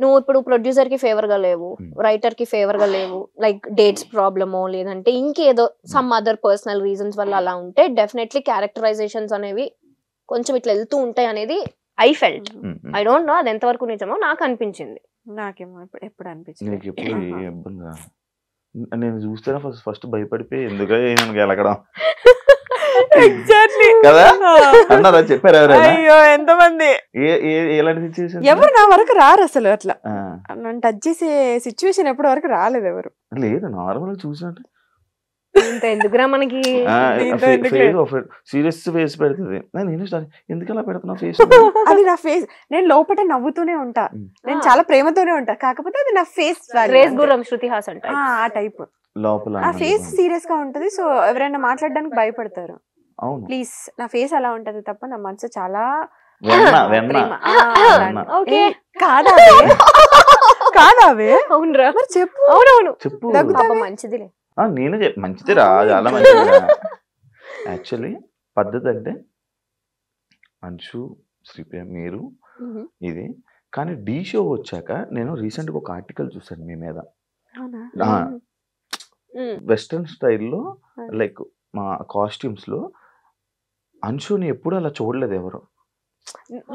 నువ్వు ఇప్పుడు ప్రొడ్యూసర్ కి ఫేవర్ గా లేవు, రైటర్ కి ఫేవర్ గా లేవు, లైక్ డేట్స్ ప్రాబ్లమో లేదంటే ఇంకేదో సమ్ అదర్ పర్సనల్ రీజన్స్ వల్ల అలా ఉంటే డెఫినెట్లీ క్యారెక్టరైజేషన్స్ అనేవి కొంచెం ఇట్లా వెళ్తూ ఉంటాయి అనేది I felt. I don't know అది ఎంతవరకు నిజమో, నాకు అనిపించింది. నాకేమో ఎప్పుడు అనిపించింది. నేను చూస్తే ఫస్ట్ భయపడిపోయి ఎందుకంటే గెలకడం ఎగ్జాక్ట్లీ కదా అన్నారా? చెప్పారు ఎవరైనా? అయ్యో ఎంతమంది, ఎలాంటి సిచ్యువేషన్? ఎవరు నా వరకు రారు అసలు. అట్లా నన్ను టచ్ చేసే సిచ్యువేషన్ ఎప్పటి వరకు రాలేదు ఎవరు. లేదు, నార్మల్ చూసినట్టు ఎందుకురా మనకి సీరియస్ ఫేస్ పెడుతుంది. నేను ఎందుకు అలా పెడుతున్నా ఫేస్? అది నా ఫేస్. నేను లోపల నవ్వుతూనే ఉంటా, నేను చాలా ప్రేమతోనే ఉంటా, కాకపోతే అది నా ఫేస్. శృతి హాసన్ ఆ టైప్ లోపల ఆ ఫేస్ సీరియస్ గా ఉంటది. సో ఎవరైనా మాట్లాడడానికి భయపడతారు. ప్లీజ్, నా ఫేస్ అలా ఉంటది తప్ప నా మనసు చాలా కాదావే. అవునరా? చెప్పు. అవునవును చెప్పు. మంచిదిలే. నేను మంచిది రా, చాలా మంచిది. యాక్చువల్లీ పద్ధతి అంటే అంశు, శ్రీప్రియ, మీరు ఇది. కానీ డి షో వచ్చాక నేను రీసెంట్ గా ఒక ఆర్టికల్ చూసాను మీ మీద. వెస్ట్రన్ స్టైల్లో లైక్ మా కాస్ట్యూమ్స్ లో అంశుని ఎప్పుడు అలా చూడలేదు ఎవరు.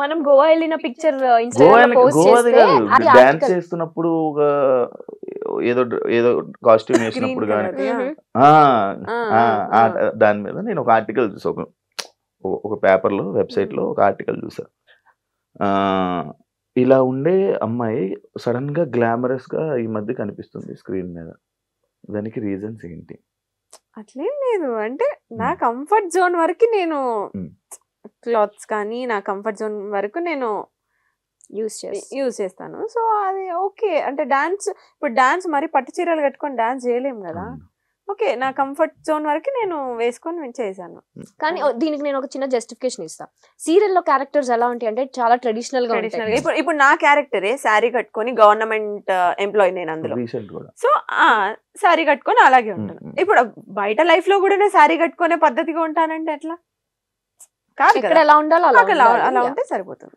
మనం గోవా వెళ్ళిన పిక్చర్ డాన్స్ చేస్తున్నప్పుడు ఏదో ఏదో కాస్ట్యూమ్ వేసినప్పుడు కానీ దాని మీద నేను ఒక ఆర్టికల్ చూసా, ఒక పేపర్ లో, వెబ్సైట్ లో ఒక ఆర్టికల్ చూసా. ఇలా ఉండే అమ్మాయి సడన్ గా గ్లామరస్ గా ఈ మధ్య కనిపిస్తుంది స్క్రీన్ మీద. దానికి రీజన్స్ ఏంటి? అట్లేం లేదు, అంటే నా కంఫర్ట్ జోన్ వరకు నేను క్లాత్స్ కానీ నా కంఫర్ట్ జోన్ వరకు నేను యూజ్ చేస్తాను. సో అది ఓకే. అంటే డాన్స్, ఇప్పుడు డాన్స్ మరి పట్టు చీరలు కట్టుకొని డాన్స్ చేయలేము కదా. ఓకే, నా కంఫర్ట్ జోన్ వరకు నేను వేసుకొని చేశాను. కానీ దీనికి నేను ఒక చిన్న జస్టిఫికేషన్ ఇస్తా. సీరియల్ లో క్యారెక్టర్స్ ఎలా ఉంటాయి అంటే చాలా ట్రెడిషనల్ గా. ఇప్పుడు నా క్యారెక్టరే శారీ కట్టుకొని గవర్నమెంట్ ఎంప్లాయీ నేను అందులో. సో శారీ కట్టుకొని అలాగే ఉంటాను. ఇప్పుడు బయట లైఫ్ లో కూడా నేను శారీ కట్టుకునే పద్ధతిగా ఉంటానంటే ఎట్లా కాదు కదా. ఎలా ఉండాలో అలా ఉంటే సరిపోతుంది.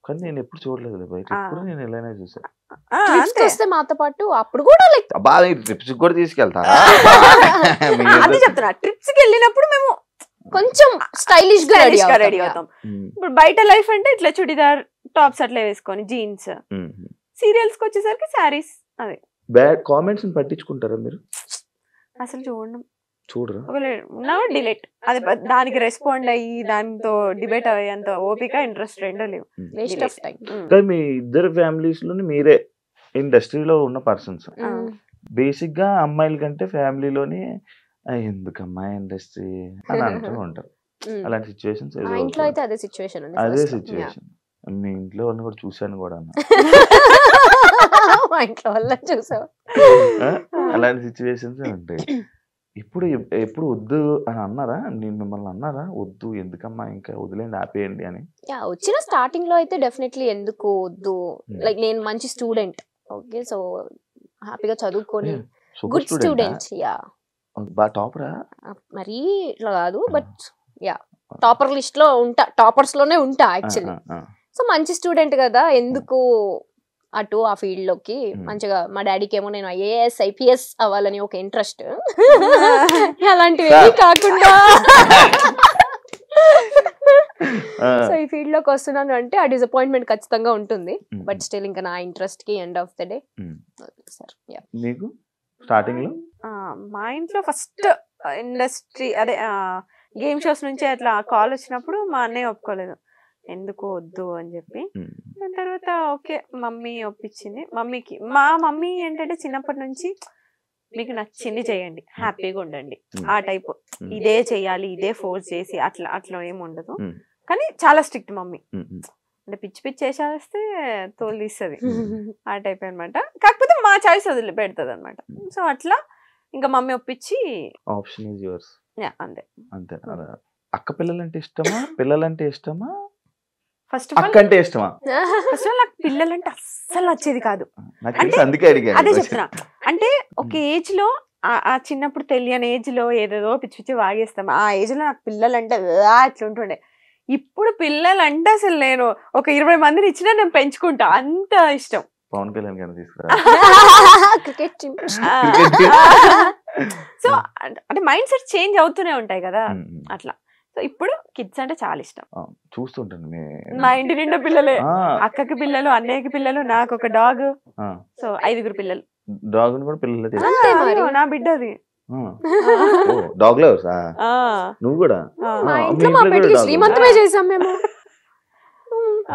కానీ నేను ఎప్పుడు చూడలేదు బయట, ఎప్పుడు నేను ఎలానే చూసాను. వస్తే మాతో పాటు అప్పుడు కూడా లైక్ బాగా ట్రిప్స్ కూడా తీసుకెళ్తారా? అదే చెప్తున్నా, ట్రిప్స్ కి వెళ్ళినప్పుడు మేము కొంచెం స్టైలిష్ గా రెడీ అవుతాం. ఇప్పుడు బయట లైఫ్ అంటే ఇట్లా చుడిదార్ టాప్స్ అట్లా వేసుకొని జీన్స్. సీరియల్స్ కి వచ్చేసరికి శారీస్ అదే బ్యాడ్ కామెంట్స్ పట్టించుకుంటారా మీరు? అసలు చూడరా? డిలీట్. అది దానికి రెస్పాండ్ అయ్యి దాంతో డిబేట్ అయ్యేంత ఓపిక ఇంట్రెస్ట్ రెండో లేవు. Waste of time. కానీ మీ ఇద్దరు ఫ్యామిలీస్ లోని మీరే ఇండస్ట్రీలో ఉన్న పర్సన్స్. బేసిక్ గా అమ్మాయిల కంటే ఫ్యామిలీలోని ఎందుకమ్మా ఇండస్ట్రీ అని అంటూ ఉంటారు. అలాంటి సిచ్యువేషన్స్ ఇంట్లో అయితే అదే సిచ్యువేషన్. అదే సిచ్యువేషన్ మీ ఇంట్లో వాళ్ళని కూడా చూశాను కూడా అన్న. మా ఇంట్లో వాళ్ళని చూసావు. అలాంటి సిచ్యువేషన్స్ ఉంటాయి. ఎప్పుడు వద్దు అని అన్నారా? నేను మిమ్మల్ని అన్నారా వద్దు ఎందుకమ్మా ఇంకా వదిలేండి ఆపేయండి అని? వచ్చిన స్టార్టింగ్ లో అయితే డెఫినెట్లీ ఎందుకు వద్దు, లైక్ నేను మంచి స్టూడెంట్, ఓకే, సో హ్యాపీగా చదువుకొని గుడ్ స్టూడెంట్. టాపరా మరీ ఇట్లా కాదు, బట్ టాపర్ లిస్ట్ లో ఉంటా, టాపర్స్ లోనే ఉంటా యాక్చువల్లీ. సో మంచి స్టూడెంట్ కదా, ఎందుకు అటు ఆ ఫీల్డ్ లోకి. మంచిగా మా డాడీకి ఏమో నేను ఐఏఎస్ ఐపీఎస్ అవ్వాలని ఒక ఇంట్రెస్ట్, అలాంటివి కాకుండా సో ఈ ఫీల్డ్ లోకి వస్తున్నాను అంటే ఆ డిసప్పాయింట్మెంట్ ఖచ్చితంగా ఉంటుంది. బట్ స్టిల్ ఇంకా నా ఇంట్రెస్ట్ కి end of the day sir. మీకు స్టార్టింగ్ లో మా ఇంట్లో ఫస్ట్ ఇండస్ట్రీ అదే గేమ్ షోస్ నుంచి అట్లా కాల్ వచ్చినప్పుడు మా అన్నయ్య ఒప్పుకోలేదు, ఎందుకు వద్దు అని చెప్పి. దాని తర్వాత ఓకే మమ్మీ ఒప్పించింది. మా మమ్మీ ఏంటంటే చిన్నప్పటి నుంచి మీకు నచ్చింది చేయండి, హ్యాపీగా ఉండండి ఆ టైప్, ఇదే చెయ్యాలి ఇదే ఫోర్స్ చేసి అట్లా ఏమి ఉండదు. కానీ చాలా స్ట్రిక్ట్ మమ్మీ, అంటే పిచ్చి పిచ్చి చేసేస్తే తోలు తీస్తుంది ఆ టైప్ అనమాట. కాకపోతే మా చాయిస్ వదిలి పెడుతుంది అనమాట. సో అట్లా ఇంకా మమ్మీ ఒప్పించి ఆప్షన్ ఈజ్ యువర్స్. అంతే అంతే. అక్క పిల్లలంటే ఇష్టమా పిల్లలంటే ఇష్టమా ఫస్ట్ ఆఫ్ ఆల్ అంటే ఇష్టమా? ఫస్ట్ ఆఫ్ ఆల్ నాకు పిల్లలంటే అస్సలు నచ్చేది కాదు. అదే చెప్తున్నా, అంటే ఒక ఏజ్ లో ఆ చిన్నప్పుడు తెలియని ఏజ్ లో ఏదేదో పిచ్చి పిచ్చి వాగేస్తాం. ఆ ఏజ్ లో నాకు పిల్లలంటే అట్లుంటుండే. ఇప్పుడు పిల్లలంటే అసలు నేను ఒక 20 మందిని ఇచ్చినా నేను పెంచుకుంటా, అంత ఇష్టం. పవన్ కళ్యాణ్ గారిని తీసుకురా. సో అంటే మైండ్ సెట్ చేంజ్ అవుతూనే ఉంటాయి కదా అట్లా. సో ఇప్పుడు కిడ్స్ అంటే చాలా ఇష్టం. చూస్తుంటాను మా ఇంటి నిండా పిల్లలే, అక్కకి పిల్లలు, అన్నయ్యకి పిల్లలు, నాకు ఒక డాగ్. సో 5 పిల్లలు. డాగ్ కూడా పిల్లలు. నా బిడ్డది డాగ్ లవర్స్. నువ్వు కూడా? శ్రీమంతమే చేసాం మేము.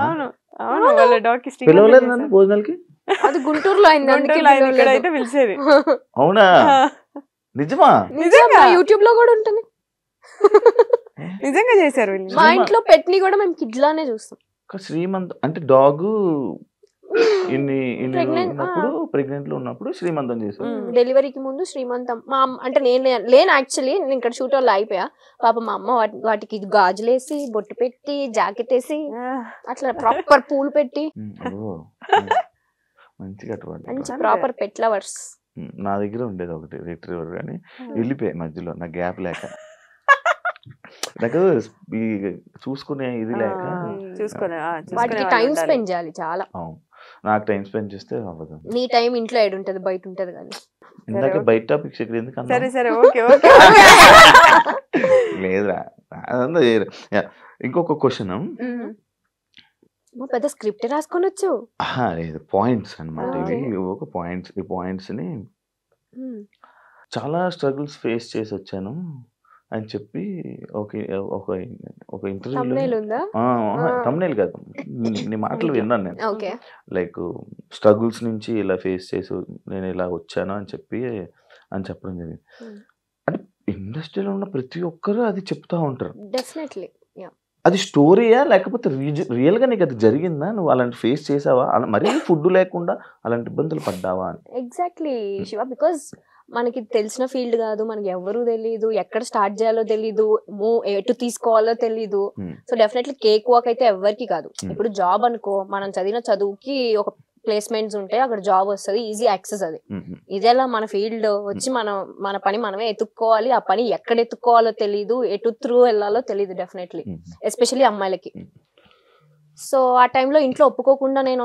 అవును అవును, వాళ్ళ డాగ్ కి పిలవలేదు భోజనాలకి. అది గుంటూరులో అయింది, ఇక్కడైతే పిలిచేది. అవునా? నిజమా? నిజంగా యూట్యూబ్ లో కూడా ఉంటుంది. నిజంగా చేశారు. మా ఇంట్లో పెట్ని కూడా మేము కిడ్ లానే చూస్తాం. శ్రీమంత్ అంటే డాగ్ ప్రెగ్నెంట్ లో ఉన్నప్పుడు శ్రీమంతం చేశారు. డెలివరీకి ముందు శ్రీమంతం. మా అంటే నేను లేను యాక్చువల్లీ, నేను ఇక్కడ షూట్ వాళ్ళు అయిపోయా. పాప మా అమ్మ వాటికి గాజులేసి బొట్టు పెట్టి జాకెట్ వేసి అట్లా ప్రాపర్ పూలు పెట్టి మంచిగా మంచి ప్రాపర్ పెట్ లవర్స్. నా దగ్గర ఉండేది ఒకటి రిట్రీవర్, కానీ వెళ్ళిపోయాయి మధ్యలో నాకు గ్యాప్ లేక. నాకు చూసుకునే ఇది లేక వాటికి టైం స్పెండ్ చేయాలి చాలా. నాకు టైం స్పెండ్ చేస్తే అవ్వదు. నీ టైం ఇంట్లో ఏడు ఉంటది, బయట ఉంటది. కానీ ఇందాక బయట టాపిక్స్ ఇక్కడ ఎందుకు? సరే సరే ఓకే ఓకే. లేదురా, ఇంకొక క్వశ్చన్. పెద్ద స్క్రిప్ట్ రాసుకొని వచ్చు. లేదు, పాయింట్స్ అనమాట ఇవి. ఒక పాయింట్స్, ఈ పాయింట్స్ ని చాలా స్ట్రగుల్స్ ఫేస్ చేసి వచ్చాను అని చెప్పి ఒక ఇంటర్వ్యూలో, తమ్నేల్ కాదు నీ మాటలు విన్నాను నేను. లైక్ స్ట్రగుల్స్ నుంచి ఇలా ఫేస్ చేసి నేను ఇలా వచ్చాను అని చెప్పడం జరిగింది. అంటే ఇండస్ట్రీలో ఉన్న ప్రతి ఒక్కరు అది చెప్తా ఉంటారు. డెఫినెట్లీ. అది స్టోరీయా లేకపోతే రియల్ గా నీకు అది జరిగిందా? నువ్వు అలాంటి ఫేస్ చేసావా? మరీ ఫుడ్ లేకుండా అలాంటి ఇబ్బందులు పడ్డావా? ఎగ్జాక్ట్లీ శివ, బికాస్ మనకి తెలిసిన ఫీల్డ్ కాదు, మనకి ఎవరు తెలీదు, ఎక్కడ స్టార్ట్ చేయాలో తెలీదు, ఎటు తీసుకోవాలో తెలీదు. సో డెఫినెట్లీ కేక్ వాక్ అయితే ఎవరికి కాదు. ఇప్పుడు జాబ్ అనుకో, మనం చదివిన చదువుకి ఒక ప్లేస్మెంట్స్ ఉంటాయి, అక్కడ జాబ్ వస్తుంది, ఈజీ యాక్సెస్. అది ఇదేలా మన ఫీల్డ్ వచ్చి మన పని మనమే ఎత్తుక్కోవాలి. ఆ పని ఎక్కడ ఎత్తుక్కోవాలో తెలీదు, ఎటు త్రూ వెళ్ళాలో తెలీదు డెఫినెట్లీ, ఎస్పెషల్లీ అమ్మాయిలకి. సో ఆ టైంలో ఇంట్లో ఒప్పుకోకుండా నేను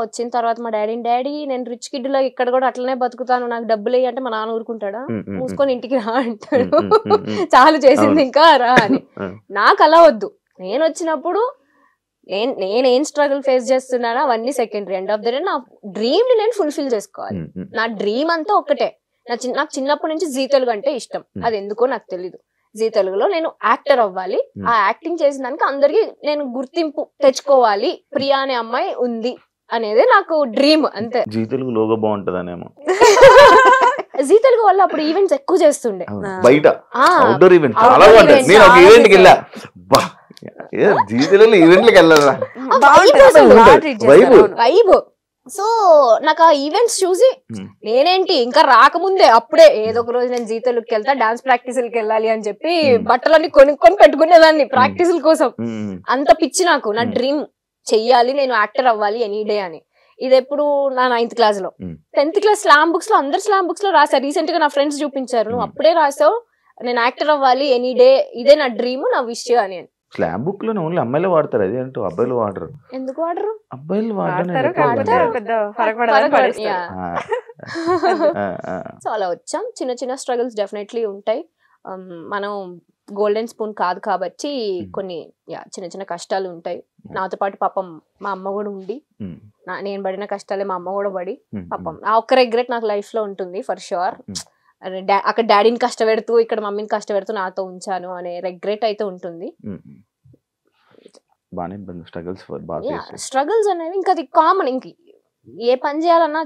వచ్చిన తర్వాత మా డాడీ నేను రిచ్ కిడ్ లో ఇక్కడ కూడా అట్లనే బతుకుతాను, నాకు డబ్బులు వేయి అంటే మా నాన్న ఊరుకుంటాడా? మూసుకొని ఇంటికి రా అంటాడు. చాలు చేసింది ఇంకా రా అని. నాకు అలా వద్దు. నేను వచ్చినప్పుడు నేనేం స్ట్రగుల్ ఫేస్ చేస్తున్నానో అవన్నీ secondary. End of the day నా డ్రీమ్ ని నేను ఫుల్ఫిల్ చేసుకోవాలి. నా డ్రీమ్ అంతా ఒకటే. నాకు చిన్నప్పటి నుంచి జీ తెలుగు అంటే ఇష్టం. అది ఎందుకో నాకు తెలీదు. జీ తెలుగులో నేను యాక్టర్ అవ్వాలి. ఆ యాక్టింగ్ చేసిన దానికి అందరికి నేను గుర్తింపు తెచ్చుకోవాలి. ప్రియా అనే అమ్మాయి ఉంది అనేది నాకు డ్రీమ్ అంతే. జీ తెలుగు లోగో బాగుంటదనేమో. జీ తెలుగు వల్ల అప్పుడు ఈవెంట్స్ ఎక్కువ చేస్తుండే బయట, అవుట్డోర్ ఈవెంట్ చాలా బాగుంటాయి. నేను ఒక ఈవెంట్ కి వెళ్ళా, జీ తెలుగులో ఈవెంట్లకి వెళ్ళాలా వైబ్. సో నాకు ఆ ఈవెంట్స్ చూసి నేనేంటి ఇంకా రాకముందే అప్పుడే ఏదో ఒక రోజు నేను జీ తెలుగుకి వెళ్తా, డాన్స్ ప్రాక్టీసులకి వెళ్ళాలి అని చెప్పి బట్టలన్నీ కొనుక్కొని పెట్టుకునేదాన్ని ప్రాక్టీసుల కోసం. అంత పిచ్చి నాకు. నా డ్రీమ్ చెయ్యాలి, నేను యాక్టర్ అవ్వాలి ఎనీ డే అని. ఇది ఎప్పుడు నా 9th క్లాస్ లో. 10th క్లాస్ స్లామ్ బుక్స్ లో అందరు స్లామ్ బుక్స్ లో రాశారు. రీసెంట్ గా నా ఫ్రెండ్స్ చూపించారు, నువ్వు అప్పుడే రాసావు నేను యాక్టర్ అవ్వాలి ఎనీ డే, ఇదే నా డ్రీమ్, నా విష్ అని. స్లామ్ బుక్ లో ఓన్లీ అమ్మాయిలు వాడతారు, అది అంటూ అబ్బాయిలు వాడరు. ఎందుకు వాడరు? అబ్బాయిలు సో అలా వచ్చాం. చిన్న చిన్న స్ట్రగుల్స్ డెఫినెట్లీ ఉంటాయి. మనం గోల్డెన్ స్పూన్ కాదు కాబట్టి కొన్ని చిన్న చిన్న కష్టాలు ఉంటాయి. నాతో పాటు పాపం మా అమ్మ కూడా ఉండి, నేను పడిన కష్టాలే మా అమ్మ కూడా పడి, పాపం ఆ ఒక్క రిగ్రెట్ నాకు లైఫ్ లో ఉంటుంది ఫర్ షూర్. అక్కడ డాడీని కష్టపెడుతూ ఇక్కడ మమ్మీని కష్టపెడుతూ నాతో ఉంచాను అనే రిగ్రెట్ అయితే ఉంటుంది. స్ట్రగుల్స్ అనేవి ఇంకా అది కామన్. ఇంక ఏ పని చేయాలన్నా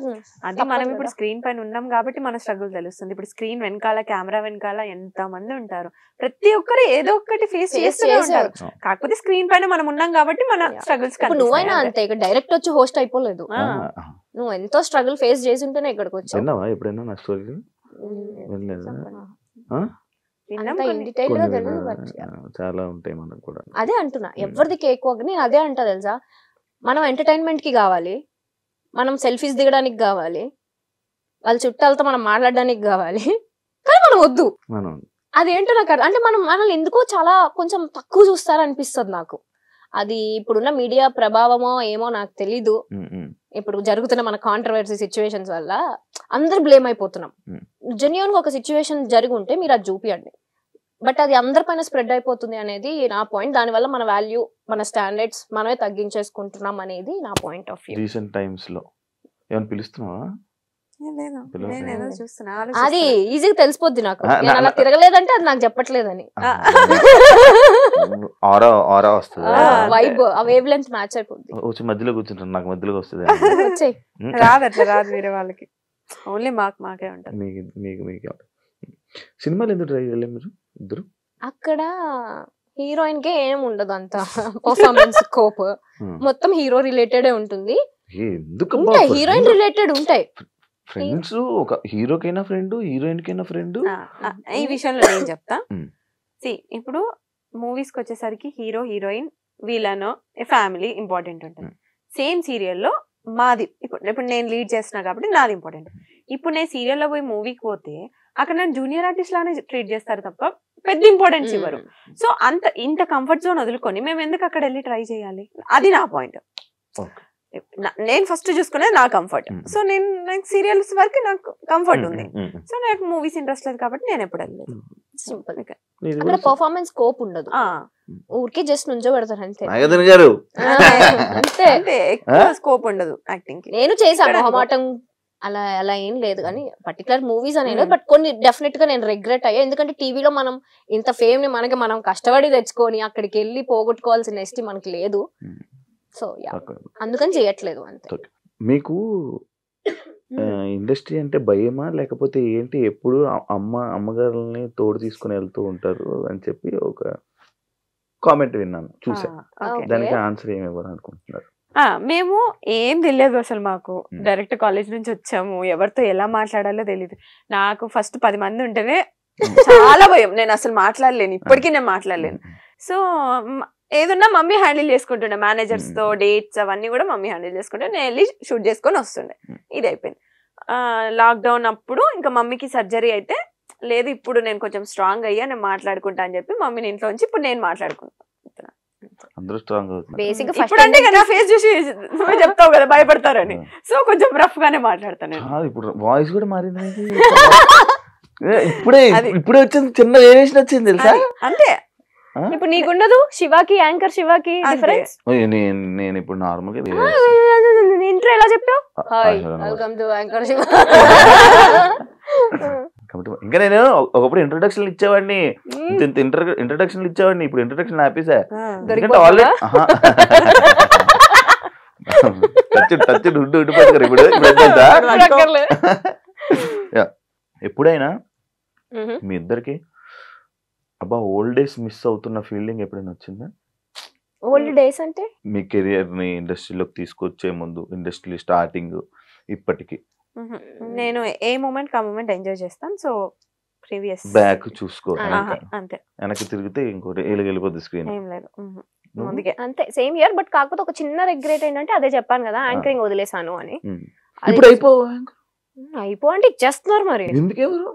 అది మనం ఇప్పుడు స్క్రీన్ పైన ఉన్నాం కాబట్టి మన స్ట్రగుల్ తెలుస్తుంది. ఇప్పుడు స్క్రీన్ వెనకాల, కెమెరా వెనకాల ఎంత మంది ఉంటారు, ప్రతి ఒక్కరు ఏదో ఒకటి ఫేస్ చేస్తూనే ఉంటారు. కాకపోతే స్క్రీన్ పైన మనం ఉన్నాం కాబట్టి మన స్ట్రగుల్స్. నువ్వైనా అంతే, ఇక్కడ డైరెక్ట్ వచ్చి హోస్ట్ అయిపోలేదు. నువ్వు ఎంతో స్ట్రగుల్ ఫేస్ చేసి ఉంటేనే ఇక్కడికి వచ్చావు. ఎప్పుడైనా నా స్టోరీ చాలా ఉంటాయి మనకు కూడా. అదే అంటున్నా, ఎవరిది కేక్ నేను అదే అంటా తెలుసా. మనం ఎంటర్టైన్మెంట్ కి కావాలి, మనం సెల్ఫీస్ దిగడానికి కావాలి, వాళ్ళ చుట్టాలతో మనం మాట్లాడడానికి కావాలి, కానీ మనం వద్దు. అదేంటో నాకు అంటే మనం మనల్ని ఎందుకో చాలా కొంచెం తక్కువ చూస్తారనిపిస్తుంది నాకు. అది ఇప్పుడున్న మీడియా ప్రభావమో ఏమో నాకు తెలీదు. ఇప్పుడు జరుగుతున్న మన కాంట్రవర్సీ సిచ్యువేషన్స్ వల్ల అందరు బ్లేమ్ అయిపోతున్నాం. జెన్యూన్ గా ఒక సిచ్యువేషన్ జరిగి ఉంటే మీరు అది చూపియండి, బట్ అది అందరిపైన స్ప్రెడ్ అయిపోతుంది అనేది నా పాయింట్. దానివల్ల మన వాల్యూ, మన స్టాండర్డ్స్ మనమే తగ్గించేసుకుంటున్నాం అనేది నా point of view. Recent times లో ఏమైనా పిలుస్తున్నావా? అది ఈజీగా తెలిసిపోద్ది నాకు. నేను అలా తిరగలేదంటే అది నాకు చెప్పట్లేదని. వైబ్ ఆ వేవ్ లెంత్ మ్యాచ్ అయిపోద్ది. మధ్యలో కూర్చుంటాను, నాకు మధ్యలో వస్తుంది. రాదు అట్లా రాదు, వేరే వాళ్ళకి ఓన్లీ మాకే ఉంటుంది. మీకు సినిమాలు ఎందుకు ట్రై చేయలేదు మీరు ఇద్దరు? అక్కడ హీరోయిన్ కే ఏం ఉండదు అంత పర్ఫార్మెన్స్ స్కోప్, మొత్తం హీరో రిలేటెడ్ ఉంటుంది. హీరోయిన్ రిలేటెడ్ ఉంటాయి. ఫ్రెండ్స్ ఒక హీరోకైనా ఫ్రెండ్, హీరోయిన్ కైనా ఫ్రెండ్. ఈ విషయంలో నేను చెప్తా. ఇప్పుడు మూవీస్ కి వచ్చేసరికి హీరో హీరోయిన్ వీళ్ళనో ఫ్యామిలీ ఇంపార్టెంట్ ఉంటుంది. సేమ్ సీరియల్లో మాది ఇప్పుడు నేను లీడ్ చేస్తున్నా కాబట్టి నాది ఇంపార్టెంట్. ఇప్పుడు నేను సీరియల్లో పోయి మూవీకి పోతే అక్కడ నేను జూనియర్ ఆర్టిస్ట్ లానే ట్రీట్ చేస్తారు తప్ప పెద్ద ఇంపార్టెన్స్ ఇవ్వరు. సో ఇంత కంఫర్ట్ జోన్ వదులుకొని మేము ఎందుకు అక్కడ వెళ్ళి ట్రై చేయాలి? అది నా పాయింట్. నేను ఫస్ట్ చూసుకునేది నా కంఫర్ట్. సో నాకు సీరియల్స్ వరకు నాకు కంఫర్ట్ ఉంది. సో నాకు మూవీస్ ఇంట్రెస్ట్ లేదు కాబట్టి నేను ఎప్పుడు వెళ్ళలేదు. సింపుల్. అక్కడ పర్ఫార్మెన్స్ స్కోప్ ఉండదు, ఊరికే జస్ట్ నుంచో పెడతారు అంతే. అంతే, ఎక్కువ స్కోప్ ఉండదు యాక్టింగ్ కి. నేను చేశాను మొహమాటం అలా అలా ఏం లేదు కానీ పర్టికులర్ మూవీస్ అనేది. బట్ కొన్ని డెఫినెట్ గా నేను రిగ్రెట్ అయ్యా. ఎందుకంటే టీవీలో మనం ఇంత ఫేమ్ ని మనం కష్టపడి తెచ్చుకొని అక్కడికి వెళ్ళి పోగొట్టుకోవాల్సిన ఎస్టీ మనకి లేదు. సో అందుకని చేయట్లేదు అంతే. మీకు ఇండస్ట్రీ అంటే భయమా లేకపోతే ఏంటి? ఎప్పుడు అమ్మగారుల్ని తోడు తీసుకుని వెళ్తూ ఉంటారు అని చెప్పి ఒక కామెంట్ విన్నాను, చూసా. దానికి ఆన్సర్ ఏమి ఇవ్వాలనుకుంటున్నారు? మేము ఏం తెలియదు అసలు. మాకు డైరెక్ట్ కాలేజ్ నుంచి వచ్చాము, ఎవరితో ఎలా మాట్లాడాలో తెలియదు. నాకు ఫస్ట్ 10 మంది ఉంటేనే చాలా భయం. నేను అసలు మాట్లాడలేను, ఇప్పటికీ నేను మాట్లాడలేను. సో ఏదన్నా మమ్మీ హ్యాండిల్ చేసుకుంటుండే, మేనేజర్స్ తో డేట్స్ అవన్నీ కూడా మమ్మీ హ్యాండిల్ చేసుకుంటే నేను వెళ్ళి షూట్ చేసుకొని వస్తుండే. ఇది అయిపోయింది. లాక్డౌన్ అప్పుడు ఇంకా మమ్మీకి సర్జరీ అయితే లేదు, ఇప్పుడు నేను కొంచెం స్ట్రాంగ్ అయ్యా, నేను మాట్లాడుకుంటా అని చెప్పి మమ్మీని ఇంట్లో నుంచి ఇప్పుడు నేను మాట్లాడుకుంటా. ఇప్పుడు అంటే కదా ఫేస్ చూసి నువ్వే చెప్తావు కదా భయపడతారని, సో కొంచెం రఫ్ గానే మాట్లాడతాను. ఇప్పుడు వాయిస్ కూడా మారింది. ఇప్పుడే వచ్చింది, చిన్న వేరియేషన్ వచ్చింది తెలుసా? అంతే ఇప్పుడు నీకుండదు శివాకి యాంకర్ శివాకి డిఫరెన్స్. నేను ఇప్పుడు నార్మల్ గా ఇంట్రో ఎలా చెప్పావు? Hi welcome to anchor Shiva. ఇంకా నేను ఒకప్పుడు ఇంట్రొడక్షన్ ఇచ్చేవాడిని, ఇంట్రొడక్షన్ ఇచ్చేవాడిని. ఇప్పుడు ఇంట్రొడక్షన్ ఆపేసా. ఎందుకంటే ఆల్రెడీ టచ్ ఉండిపోతారు ఇప్పుడు. ఎప్పుడైనా మీ ఇద్దరికి అబ్బా ఓల్డ్ డేస్ మిస్ అవుతున్న ఫీలింగ్ ఎప్పుడైనా వచ్చిందా? ఓల్డ్ డేస్ అంటే మీ కెరియర్ ని ఇండస్ట్రీలోకి తీసుకొచ్చే ముందు, ఇండస్ట్రీ స్టార్టింగ్ ఇప్పటికి? నేను ఏ మూమెంట్ కా మూమెంట్ ఎంజాయ్ చేస్తాను. సో ప్రీవియస్ బ్యాక్ చూసుకో, అంతే. వెనక్కి తిరిగితే ఇంకోటి వెళ్ళిపోద్ది స్క్రీన్. ఏం లేదు అందుకే అంతే సేమ్ ఇయర్. బట్ కాకపోతే ఒక చిన్న రిగ్రెట్ ఏంటంటే అదే చెప్పాను కదా, యాంకరింగ్ వదిలేసాను అని. ఇప్పుడు అయిపో అంటే ఇచ్చేస్తున్నారు మరి. ఎందుకెవరు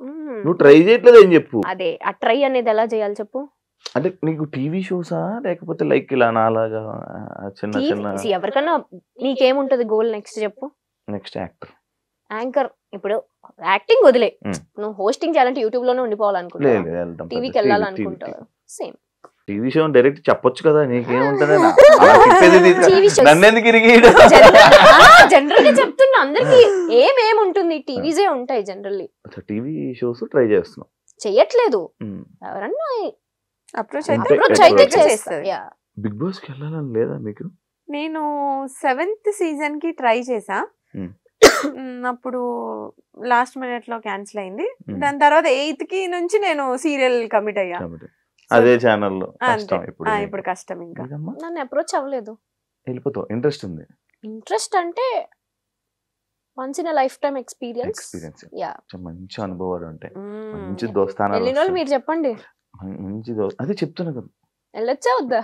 నువ్వు ట్రై చేయట్లేదు ఏం చెప్పు. అదే ఆ ట్రై అనేది ఎలా చేయాలి చెప్పు. అంటే నీకు టీవీ షోసా లేకపోతే లైక్ ఇలా నాలాగా చిన్న చిన్న? ఎవరికన్నా నీకేముంటది గోల్ నెక్స్ట్ చెప్పు. Next actor, anchor. ఇప్పుడు యాక్టింగ్ వదిలే, నువ్వు హోస్టింగ్ చేయాలంటే యూట్యూబ్ లోనే ఉండిపోవాలనుకుంటావు, టీవీకి వెళ్ళాలనుకుంటావు. సేమ్ టీవీ షో డైరెక్ట్ చెప్పొచ్చు కదా, నీకేముంటది? నన్నెందుకు జనరల్ గా చెప్తున్నా అందరికి ఏమేముంటుంది, టీవీసే ఉంటాయి జనరల్లీ. టీవీ షోస్ ట్రై చేస్తున్నావు? చెయ్యట్లేదు, ఎవరన్నా అప్రోచ్ అయితే చేస్తారు. బిగ్ బాస్ కి వెళ్ళాలని లేదా మీకు? నేను 7th సీజన్ కి ట్రై చేసా, అప్పుడు లాస్ట్ మినిట్ లో క్యాన్సిల్ అయింది. దాని తర్వాత 8th కి నుంచి నేను సీరియల్ కమిట్ అయ్యా. అదే ఛానల్లో ఇప్పుడు కష్టం. ఇంకా నన్ను అప్రోచ్ అవ్వలేదు. వెళ్ళిపోతావు? ఇంట్రెస్ట్ ఉంది? ఇంట్రెస్ట్ అంటే once in life time experience. మంచి అనుభవాలు ఉంటాయి, మంచి దోస్తానాలు. మీరు చెప్పండి. మంచి అదే చెప్తున్నా కదా, వెళ్ళొచ్చా వద్దా?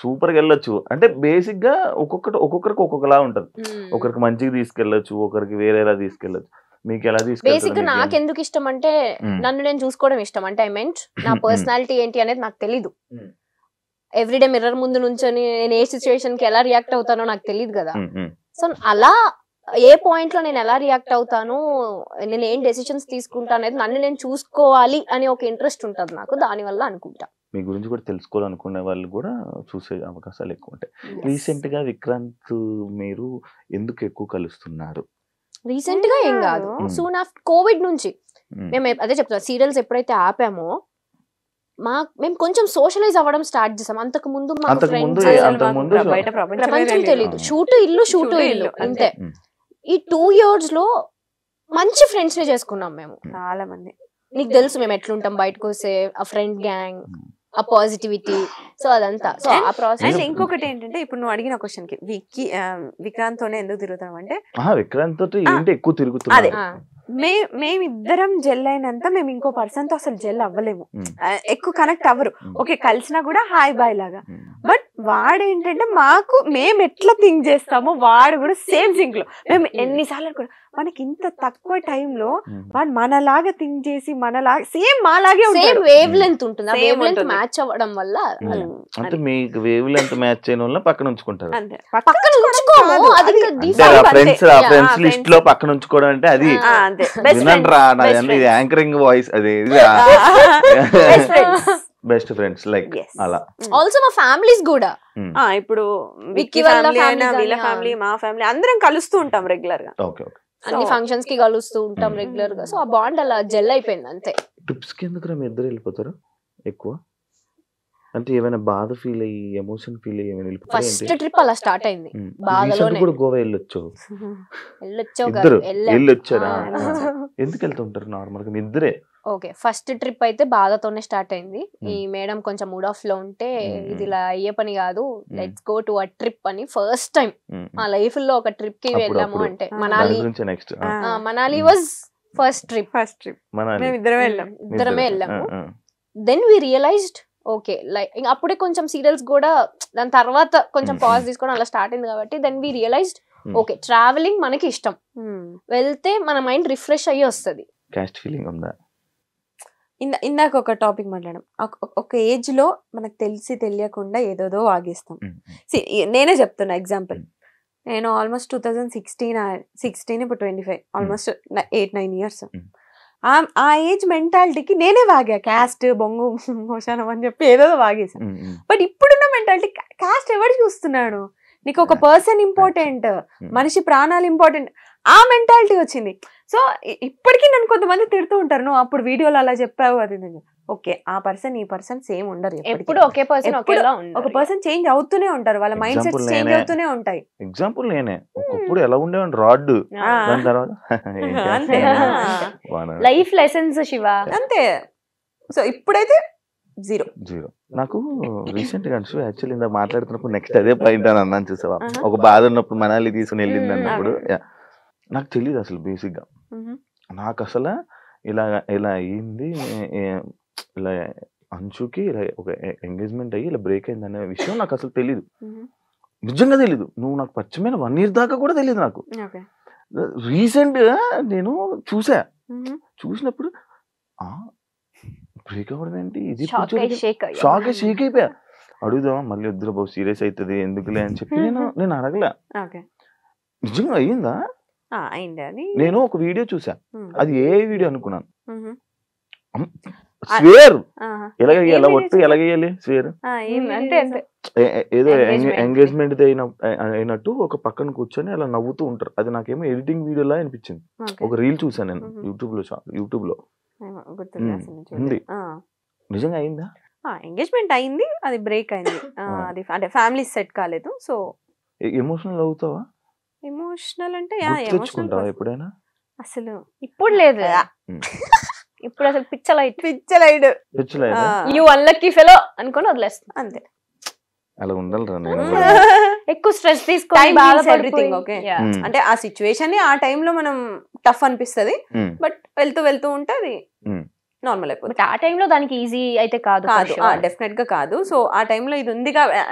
సూపర్ గా వెళ్ళొచ్చు. అంటే బేసిక్ గా ఒక్కొక్కరికి ఒక్కొక్కలా ఉంటది. ఒకరికి మంచిగా తీసుకెళ్లొచ్చు, ఒకరికి వేరేలా తీసుకెళ్లొచ్చు. మీకు ఎలా తీసుకెళ్తారు? బేసిక్ గా నాకు ఎందుకు ఇష్టం అంటే నన్ను నేను చూసుకోవడం ఇష్టం. అంటే ఐ మెంట్ నా పర్సనాలిటీ ఏంటి అనేది నాకు తెలీదు. ఎవ్రీడే మిర్రర్ ముందు నుంచొని నేను ఏ సిచ్యువేషన్ కి ఎలా రియాక్ట్ అవుతానో నాకు తెలియదు కదా. సో అలా ఏ పాయింట్ లో నేను ఎలా రియాక్ట్ అవుతాను, నేను ఏం డెసిషన్స్ తీసుకుంటా అనేది నన్ను నేను చూసుకోవాలి అని ఒక ఇంట్రెస్ట్ ఉంటుంది నాకు. దాని వల్ల అనుకుంటా మీ గురించి కూడా తెలుసుకోవాలనుకునే వాళ్ళు కూడా చూసే అవకాశాలు ఎక్కువ ఉంటాయి. రీసెంట్ గా విక్రాంత్ మీరు ఎందుకు ఎక్కువ కలుస్తున్నారు? రీసెంట్ గా ఏం కాదు, సూన్ ఆఫ్టర్ కోవిడ్ నుంచి మేము అదే చెప్తాం, సీరియల్స్ ఎప్పుడైతే ఆపామో మేము కొంచెం సోషలైజ్ అవ్వడం స్టార్ట్ చేసాం. అంతకు ముందు ప్రపంచం తెలియదు, షూటు ఇల్లు అంతే. ఈ 2 years లో మంచి ఫ్రెండ్స్ ని చేసుకున్నాం మేము, చాలా మంది. నీకు తెలుసు మేము ఎట్లుంటాం బయటకు వస్తే, ఆ ఫ్రెండ్ గ్యాంగ్, ఆ పాజిటివిటీ, సో అదంతా. సో ఆ ప్రాసెస్. ఇంకొకటి ఏంటంటే ఇప్పుడు నువ్వు అడిగిన క్వశ్చన్ కి విక్రాంత్ తోనే ఎందుకు తిరుగుతాం అంటే, విక్రాంత్ తోటి ఏంటి ఎక్కువ తిరుగుతుంది. మేమిద్దరం జెల్ అయినంత మేము ఇంకో పర్సన్ తో అసలు జెల్ అవ్వలేము, ఎక్కువ కనెక్ట్ అవ్వరు. ఓకే కలిసినా కూడా హాయ్ బాయ్ లాగా. బట్ వాడు ఏంటంటే మాకు మేము ఎట్లా థింక్ చేస్తామో వాడు కూడా సేమ్ థింక్ లో. మేము ఎన్నిసార్లు అనుకున్నాం మనకి ఇంత తక్కువ టైంలో వాడు మనలాగా థింక్ చేసి మనలాగా సేమ్ మాలాగే వేవ్ లెంత్ ఉంటుంది, ఆ వేవ్ లెంత్ మ్యాచ్ అవ్వడం వల్ల. అంటే మీకు వేవ్ లెంత్ మ్యాచ్ అయిన వల్ల పక్కన ఉంచుకుంటారు. పక్కన ఉంచుకోము, అది ఫ్రెండ్స్ లిస్ట్ లో పక్కన ఉంచుకోవడం అంటే అది యాంకరింగ్ వాయిస్, అది బెస్ట్ ఫ్రెండ్స్ లైక్ అలా. ఆల్సో మా ఫ్యామిలీస్ కూడా ఇప్పుడు విక్కీ ఫ్యామిలీ అయినా వీళ్ళ ఫ్యామిలీ మా ఫ్యామిలీ అందరం కలుస్తూ ఉంటాం రెగ్యులర్ గా. అన్ని ఫంక్షన్స్ కి కలుస్తూ ఉంటాం రెగ్యులర్ గా. సో ఆ బాండ్ అలా జెల్ అయిపోయింది అంతే. ట్రిప్స్ కి ఎందుకు మీ ఇద్దరు వెళ్ళిపోతారు ఎక్కువ? అంటే ఏమైనా బాధ ఫీల్ అయ్యి ఎమోషన్ ఫీల్ అయ్యి ఏమైనా వెళ్ళిపోతారు? ఫస్ట్ ట్రిప్ అలా స్టార్ట్ అయింది బాధలోనే. కూడా గోవా వెళ్ళొచ్చారా? ఎందుకు వెళ్తుంటారు నార్మల్ గా మీ ఇద్దరే? ఓకే ఫస్ట్ ట్రిప్ అయితే బాధతోనే స్టార్ట్ అయింది. ఈ మేడం కొంచెం మూడ్ ఆఫ్ లో ఉంటే ఇది ఇలా అయ్యే పని కాదు, let's go to a trip అని ఫస్ట్ టైం మా లైఫ్ లో ఒక ట్రిప్ కి వెళ్ళాము. అంటే మనాలి వాజ్ ఫస్ట్ ట్రిప్. ఇద్దరమే వెళ్ళాము. Then we realised okay like అప్పుడే కొంచెం సీరియల్స్ కూడా దాని తర్వాత కొంచెం పాజ్ తీసుకోవడం అలా స్టార్ట్ అయింది కాబట్టి then we realised okay travelling మనకి ఇష్టం, వెళ్తే మన మైండ్ రిఫ్రెష్ అయ్యి వస్తుంది. ఇందాక ఒక టాపిక్ మాట్లాడడం, ఒక ఏజ్ లో మనకు తెలిసి తెలియకుండా ఏదోదో ఆగేస్తాం. నేనే చెప్తున్నా ఎగ్జాంపుల్, నేను ఆల్మోస్ట్ 2016 ఇప్పుడు 25 ఆల్మోస్ట్ 8-9 years. ఆ ఏజ్ మెంటాలిటీకి నేనే వాగా, క్యాస్ట్ బొంగు మోషానం అని చెప్పి ఏదో వాగేసాను. బట్ ఇప్పుడున్న మెంటాలిటీ క్యాస్ట్ ఎవడు చూస్తున్నాడు, నీకు ఒక పర్సన్ ఇంపార్టెంట్, మనిషి ప్రాణాలు ఇంపార్టెంట్, ఆ మెంటాలిటీ వచ్చింది. సో ఇప్పటికీ నన్ను కొంతమంది తిడుతూ ఉంటారు, నువ్వు అప్పుడు వీడియోలో అలా చెప్పావు అది. ఓకే, ఆ పర్సన్ ఈ పర్సన్ సేమ్ ఉండరు, ఎప్పుడు ఒకే పర్సన్ ఒక పర్సన్ చేంజ్ అవుతూనే ఉంటారు, వాళ్ళ మైండ్ సెట్స్ చేంజ్ అవుతూనే ఉంటాయి. ఎగ్జాంపుల్ నేనే ఒకప్పుడు ఎలా ఉండేవాడిని రాడ్, దాని తర్వాత లైఫ్ లెసన్స్ శివ అంతే. సో ఇప్పుడైతే జీరో. నాకు రీసెంట్ గా యాక్చువల్లీ ఇందా మాట్లాడుతున్నప్పుడు నెక్స్ట్ అదే పాయింట్ అని అన్నాను చూసావా, ఒక బాధ ఉన్నప్పుడు మనాలి తీసుకుని వెళ్ళింది అన్నప్పుడు నాకు తెలియదు అసలు బేసిక్ గా, నాకు అసలు ఇలా ఇలా అయ్యింది, ఇలా అంచుకి ఇలా ఒక ఎంగేజ్మెంట్ అయ్యి ఇలా బ్రేక్ అయింది అనే విషయం నాకు అసలు తెలీదు, నిజంగా తెలీదు. నువ్వు నాకు పరిచయమైన 1 year దాకా కూడా తెలియదు నాకు. రీసెంట్ గా నేను చూసినప్పుడు బ్రేక్ అవ్వడం ఏంటి, ఇది షాక్ అయిపోయా. అడుగుదామా మళ్ళీ వద్దురా బాబు సీరియస్ అవుతుంది ఎందుకులే అని చెప్పి నేను అడగలే. నిజంగా అయ్యిందా? నేను ఒక వీడియో చూసా, అది ఏ వీడియో అనుకున్నాను, స్వేర్ ఎలాగేయాలి, ఒట్టు ఎలాగేయాలి స్వేర్ ఏదో ఎంగేజ్మెంట్ అయినట్టు ఒక పక్కన కూర్చొని అలా నవ్వుతూ ఉంటారు. అది నాకేమో ఎడిటింగ్ వీడియోలా అనిపించింది. ఒక రీల్ చూసాను నేను యూట్యూబ్ లో ఉంది. నిజంగా అయిందా? ఎంగేజ్మెంట్ అయింది, అది బ్రేక్ అయింది, అది అంటే ఫ్యామిలీ సెట్ కాలేదు. సో ఎమోషనల్ అవుతావా? ఎమోషనల్ అంటే తెచ్చుకుంటావా ఎప్పుడైనా? అసలు ఇప్పుడు లేదు, ఇప్పుడు అసలు పిచ్చలైడ్ యు అన్లక్కీ ఫెలో అనుకొని వదిలేస్తా అంతే. అలా ఉండాలిరా నేను. ఎక్కువ స్ట్రెస్ తీసుకొని ఎవ్రీథింగ్ ఓకే అంటే ఆ సిచ్యువేషన్ ఆ టైంలో మనం టఫ్ అనిపిస్తది, బట్ వెళ్తూ ఉంటే అది నార్మల్ అయిపోతుంది. ఆ టైంలో దానికి ఈజీ అయితే కాదు, డెఫినెట్ గా కాదు. సో ఆ టైంలో ఇది ఉంది,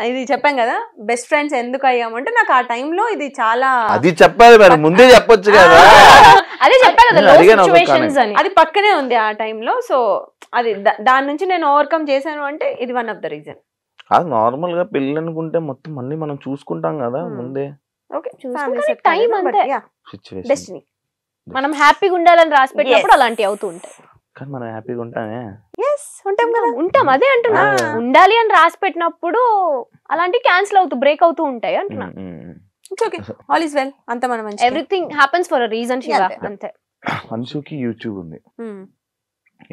ఇది చెప్పాం కదా బెస్ట్ ఫ్రెండ్స్ ఎందుకు అయ్యామంటే నాకు ఆ టైంలో ఇది చాలా, అది చెప్పాలి మరి ముందే చెప్పొచ్చు కదా. అదే చెప్పాను కదా, సిచువేషన్స్ అని అది పక్కనే ఉంది ఆ టైంలో. సో అది దాని నుంచి నేను ఓవర్కమ్ చేశాను అంటే ఇది వన్ ఆఫ్ ద రీజన్. అది నార్మల్ గా పెళ్ళి అనుకుంటే మొత్తం అన్ని మనం చూసుకుంటాం కదా ముందే. టైం అంతే, డెస్టినీ. మనం హ్యాపీగా ఉండాలని రాసి పెట్టినప్పుడు అలాంటివి అవుతూ ఉంటాయి. కానీ మనం హ్యాపీగా ఉంటామే, ఉంటాం అదే అంటున్నా. ఉండాలి అని రాసి పెట్టినప్పుడు అలాంటివి క్యాన్సిల్ అవుతూ బ్రేక్ అవుతూ ఉంటాయి అంటున్నా. ఆల్ ఇస్ వెల్, అంత మనం everything happens for a reason Shiva, అంతే. అన్షుకి యూట్యూబ్ ఉంది,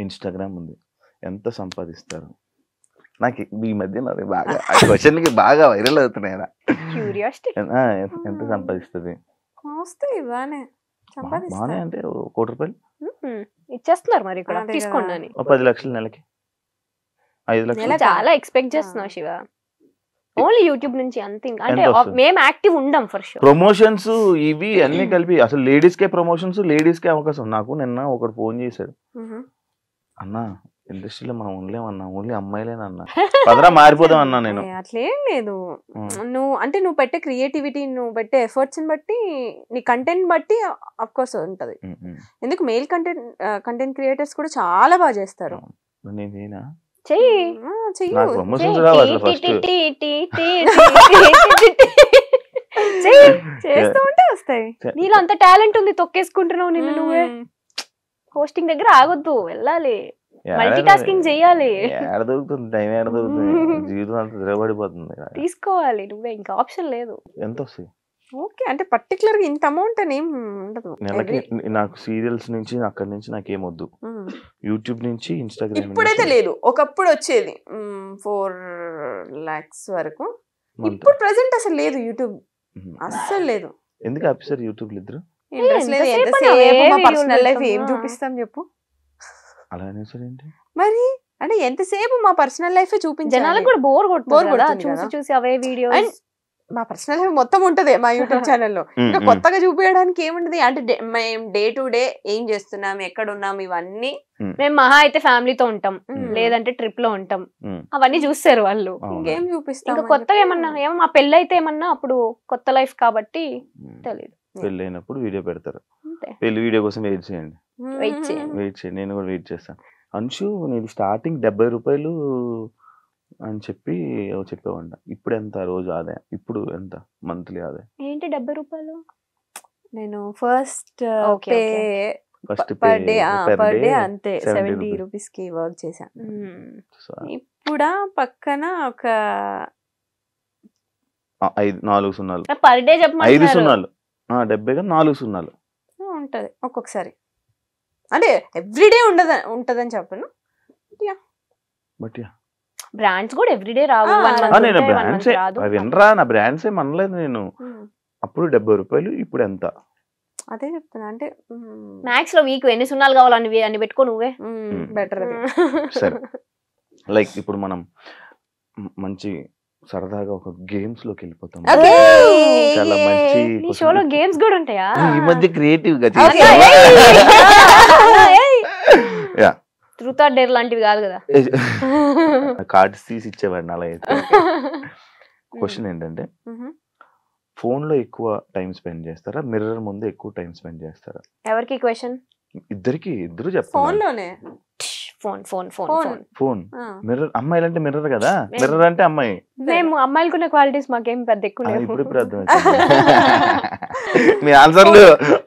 ఇన్స్టాగ్రామ్ ఉంది, ఎంత సంపాదిస్తారు? నాకు ఈ మధ్య బాగా ఆ క్వశ్చన్కి బాగా వైరల్ అవుతున్నాయి. ఎంత సంపాదిస్తుంది? బానే అంటే 1 కోటి రూపాయలు ఇచ్చేస్తున్నారు మరి ఇక్కడ తీసుకోండి అని. 10 లక్షలు నెలకి, 5 లక్షలు చాలా ఎక్స్పెక్ట్ చేస్తున్నావు శివ. ఓన్లీ యూట్యూబ్ నుంచి అంతే, అంటే మేము యాక్టివ్ ఉండం ఫర్ షూర్. ప్రమోషన్స్ ఇవి అన్ని కలిపి అసలు లేడీస్ కే ప్రమోషన్స్, లేడీస్ కే అవకాశం. నాకు నిన్న ఒకడు ఫోన్ చేశాడు, అన్నా ఇండస్ట్రీలో మనం ఉండలేమన్నా, ఓన్లీ అమ్మాయిలేనన్నా, పదరా మారిపోదాం అన్నా. నేను అట్లేం లేదు, నువ్వు పెట్టే క్రియేటివిటీ, నువ్వు పెట్టే ఎఫర్ట్స్ బట్టి, నీ కంటెంట్ బట్టి ఆఫ్ కోర్స్ ఉంటది. ఎందుకు మేల్ కంటెంట్ క్రియేటర్స్ కూడా చాలా బాగా చేస్తారు. నేనేనా చేస్తూ ఉంటే వస్తాయి. నీలో అంత టాలెంట్ ఉంది, తొక్కేసుకుంటున్నావు నిన్ను నువ్వే. హోస్టింగ్ దగ్గర ఆగొద్దు, వెళ్ళాలి, మల్టీ టాస్కింగ్ చెయ్యాలి. దొరుకుతుంది టైం, దొరుకుతుంది, జీవితం అంతా తిరగబడిపోతుంది. తీసుకోవాలి నువ్వే, ఇంకా ఆప్షన్ లేదు. ఎంత వస్తాయి? ఓకే అంటే పర్టికులర్ గా ఇంత అమౌంట్ అని ఏం ఉండదు. నెలకి నాకు సీరియల్స్ నుంచి అక్కడి నుంచి నాకేమొద్దు, యూట్యూబ్ నుంచి ఇన్స్టాగ్రామ్. ఇప్పుడైతే లేదు, ఒకప్పుడు వచ్చేది 4 lakhs వరకు. ఇప్పుడు ప్రెసెంట్ అసలు లేదు, యూట్యూబ్ అస్సలు లేదు. ఎందుకు ఆఫీసర్ యూట్యూబ్ ఇద్దరు? ఇంట్రెస్ట్ లేదు. ఎంతసేపు మా పర్సనల్ లైఫ్ ఏం చూపిస్తాం చెప్పు? అలా ఏంటి మరి, అంటే ఎంతసేపు మా పర్సనల్ లైఫ్ చూపించాలి, జనాలకు కూడా బోర్ కొడుతుంది చూసి అవే వీడియోస్. మా పర్సనల్ లైఫ్ మొత్తం ఉంటది మా యూట్యూబ్ ఛానల్లో, ఇంకా కొత్తగా చూపించడానికి ఏముంటది? అంటే మేము డే టు డే ఏం చేస్తున్నాం, ఎక్కడ ఉన్నాం, ఇవన్నీ. మేము మహా అయితే ఫ్యామిలీతో ఉంటాం, లేదంటే ట్రిప్ లో ఉంటాం, అవన్నీ చూస్తారు వాళ్ళు. ఇంకేం చూపిస్తాం? ఇంకా కొత్తగా ఏమన్నా మా పెళ్ళి అయితే ఏమన్నా అప్పుడు కొత్త లైఫ్ కాబట్టి తెలియదు. పెళ్ళి అయినప్పుడు వీడియో పెడతారు, పెళ్లి వీడియో కోసం వెయిట్ చేయండి. నేను కూడా వెయిట్ చేస్తాను. అంశు నేను స్టార్టింగ్ 70 రూపాయలు అని చెప్పి చెప్పేవాడి. ఇప్పుడు ఎంత రోజు ఆదాయం? ఇప్పుడు ఎంత మంత్లీ ఆదాయం? ఏంటి 70 రూపాయలు? నేను ఫస్ట్ ఫస్ట్ పర్ డే అంతే 70 రూపీస్ కి వర్క్ చేశా. ఇప్పుడు పక్కన ఒక 4 సున్నాలు పర్ డే 5 చెప్పమంటున్నారు. సున్నాలు 70 4 సున్నాలు ఉంటది ఒక్కొక్కసారి. అంటే ఎవ్రీడే ఉంటదని చెప్పను. బట్ బ్రాండ్స్ కూడా ఎవ్రీడే రావు. నేను బ్రాండ్సే వినరా, నా బ్రాండ్సే మనలేదు నేను. అప్పుడు 70 రూపాయలు, ఇప్పుడు ఎంత? అదే చెప్తున్నా. అంటే మ్యాక్స్ లో వీక్ ఎన్ని సున్నాలు కావాలని అన్ని పెట్టుకో నువ్వే. బెటర్. సరే, లైక్ ఇప్పుడు మనం మంచి సరదాగా ఒక గేమ్స్ లోకి వెళ్ళిపోతాం. చాలా మంచి నీ షోలో గేమ్స్ కూడా ఉంటాయా? ఈ మధ్య క్రియేటివ్ గా ట్రూత్ ఆర్ డేర్ లాంటివి కాదు కదా. కార్డ్స్ తీసి ఇచ్చేవాడిని అలా అయితే. క్వశ్చన్ ఏంటంటే, ఫోన్ లో ఎక్కువ టైం స్పెండ్ చేస్తారా, మిర్రర్ ముందు ఎక్కువ టైం స్పెండ్ చేస్తారా? ఎవరికి క్వశ్చన్? ఇద్దరు చెప్పండి. ఫోన్ లోనే. Phone mirror. అమ్మాయిలు అంటే మిర్రర్ కదా, మిర్రర్ అంటే అమ్మాయి. మేము అమ్మాయిలకున్న క్వాలిటీస్ మాకేం పెద్ద ఎక్కువ లేవు. ఇప్పుడు అర్థం మీ ఆన్సర్లు.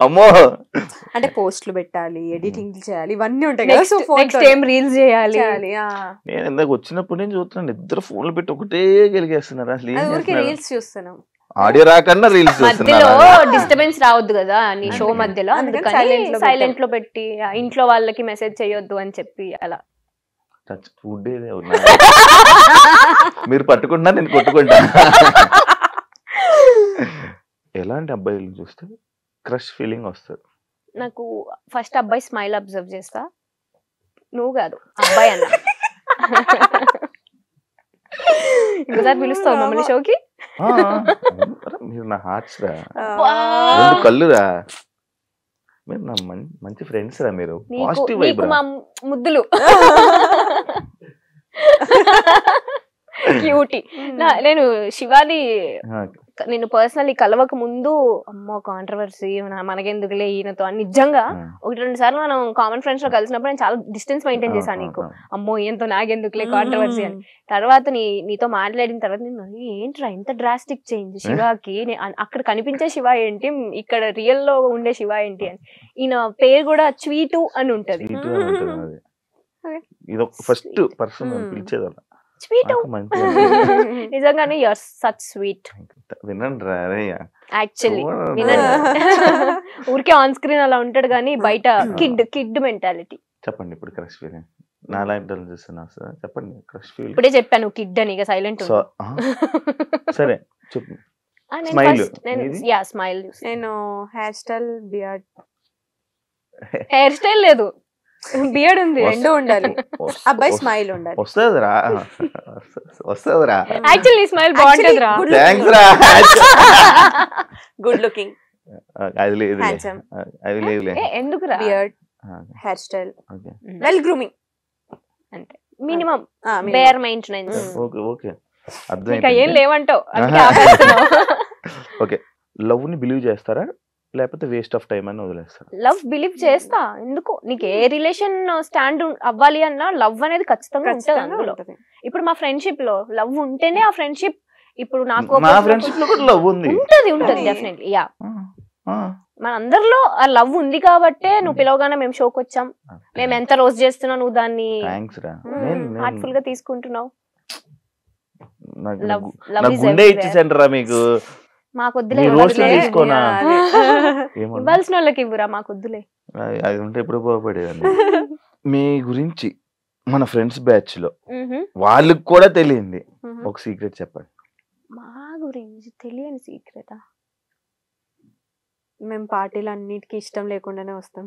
అమ్మో, అంటే పోస్టులు పెట్టాలి, ఎడిటింగ్ చేయాలి, ఇవన్నీ ఉంటాయి కదా. సో నెక్స్ట్ ఏం రీల్స్ చేయాలి. నేను ఇందాక వచ్చినప్పుడు నేను చూస్తున్నాను, ఇద్దరు ఫోన్లు పెట్టి ఒకటే గెలిగేస్తున్నారు. అసలు రీల్స్ చూస్తున్నాం. ఆడియో రాకన్నా రీల్స్ మధ్యలో డిస్టర్బెన్స్ రావద్దు కదా నీ షో మధ్యలో, అందుకని సైలెంట్ లో పెట్టి ఇంట్లో వాళ్ళకి మెసేజ్ చేయొద్దు అని చెప్పి అలా. ఫుడ్ మీరు పట్టుకుంటా, నేను కొట్టుకుంటా. ఎలాంటి అబ్బాయిలు చూస్తే క్రష్ ఫీలింగ్ వస్తుంది? నాకు ఫస్ట్ అబ్బాయి స్మైల్ అబ్జర్వ్ చేస్తా. నువ్వు కాదు, అబ్బాయి అన్న. ఇంకోసారి పిలుస్తావు మమ్మల్ని షోకి? మీరు నా హార్ట్స్ రా, రెండు కళ్ళురా, మీరు నా మంచి ఫ్రెండ్స్ రా. మీరు పాజిటివ్ వైబ్ రా. ముద్దులు క్యూటీ. నేను శివాని నేను పర్సనల్లీ కలవక ముందు అమ్మో కాంట్రవర్సీ మనకెందుకులే ఈయనతో అని నిజంగా 1-2 సార్లు మనం కామన్ ఫ్రెండ్స్ లో కలిసినప్పుడు నేను చాలా డిస్టెన్స్ మెయింటైన్ చేశాను. నీకు అమ్మో ఈయనతో నాకెందుకులే కాంట్రవర్సీ అని. తర్వాత నీతో మాట్లాడిన తర్వాత నేను ఏంట్రా ఇంత డ్రాస్టిక్ చేంజ్ శివాకి, అక్కడ కనిపించే శివ ఏంటి, ఇక్కడ రియల్ లో ఉండే శివ ఏంటి అని. ఈయన పేరు కూడా స్వీటు అని ఉంటది. ఫస్ట్ పర్సన్ పిలిచేదన్న స్వీట్. నిజంగానే యు ఆర్ సచ్ స్వీట్. వినండి రా. యాక్చువల్లీ వినండి. ఊరికే ఆన్ స్క్రీన్ అలా ఉంటాడు కానీ బయట కిడ్ మెంటాలిటీ. చెప్పండి ఇప్పుడు క్రష్ ఫీలింగ్. నాలాంటి చూస్తున్నా సార్, చెప్పండి క్రష్ ఫీలింగ్. ఇప్పుడే చెప్పాను కిడ్ అని, ఇక సైలెంట్. సరే చెప్పు. స్మైల్. నేను hair style, beard. Hair style లేదు, బియర్డ్ ఉంది, రెండు ఉండాలి. అబ్బాయి స్మైల్ ఉండాలి. వస్తుందిరా. యాక్చువల్లీ స్మైల్ బాగుంటుంది రా. థాంక్స్ రా. Good looking. అది లేదు, అది లేదు. ఎందుకు రా? Beard, hair style, well grooming అంతే. Minimum bare maintenance. ఓకే, ఇంకా ఏం లేవంటావు. ఓకే, లవ్ ని బిలీవ్ చేస్తారా లేకపోతే వేస్ట్ ఆఫ్ టైం అని వదిలేస్తారా? లవ్ బిలీవ్ చేస్తా. ఎందుకు, నీకు ఏ రిలేషన్ స్టాండ్ అవ్వాలి అన్నా లవ్ అనేది ఖచ్చితంగా ఉంటుంది అందులో. ఇప్పుడు మా ఫ్రెండ్షిప్ లో లవ్ ఉంటేనే ఆ ఫ్రెండ్షిప్. ఇప్పుడు నాకు ఉంటది డెఫినెట్లీ. యా, మన అందరిలో ఆ లవ్ ఉంది కాబట్టే నువ్వు పిలవగానే మేము షోకి వచ్చాం. మేము ఎంత రోజు చేస్తున్నావు, నువ్వు దాన్ని హార్ట్ఫుల్ గా తీసుకుంటున్నావు. మీకు మాకొద్దులే, ఇవ్వాల్సిన వాళ్ళకి ఇవ్వరా, మాకొద్దులే. అది ఉంటే ఎప్పుడు బాగుపడేదండి. మీ గురించి మన ఫ్రెండ్స్ బ్యాచ్ లో వాళ్ళకి కూడా తెలియంది ఒక సీక్రెట్ చెప్పండి. మా గురించి తెలియని సీక్రెటా? మేము పార్టీలు అన్నిటికీ ఇష్టం లేకుండానే వస్తాం.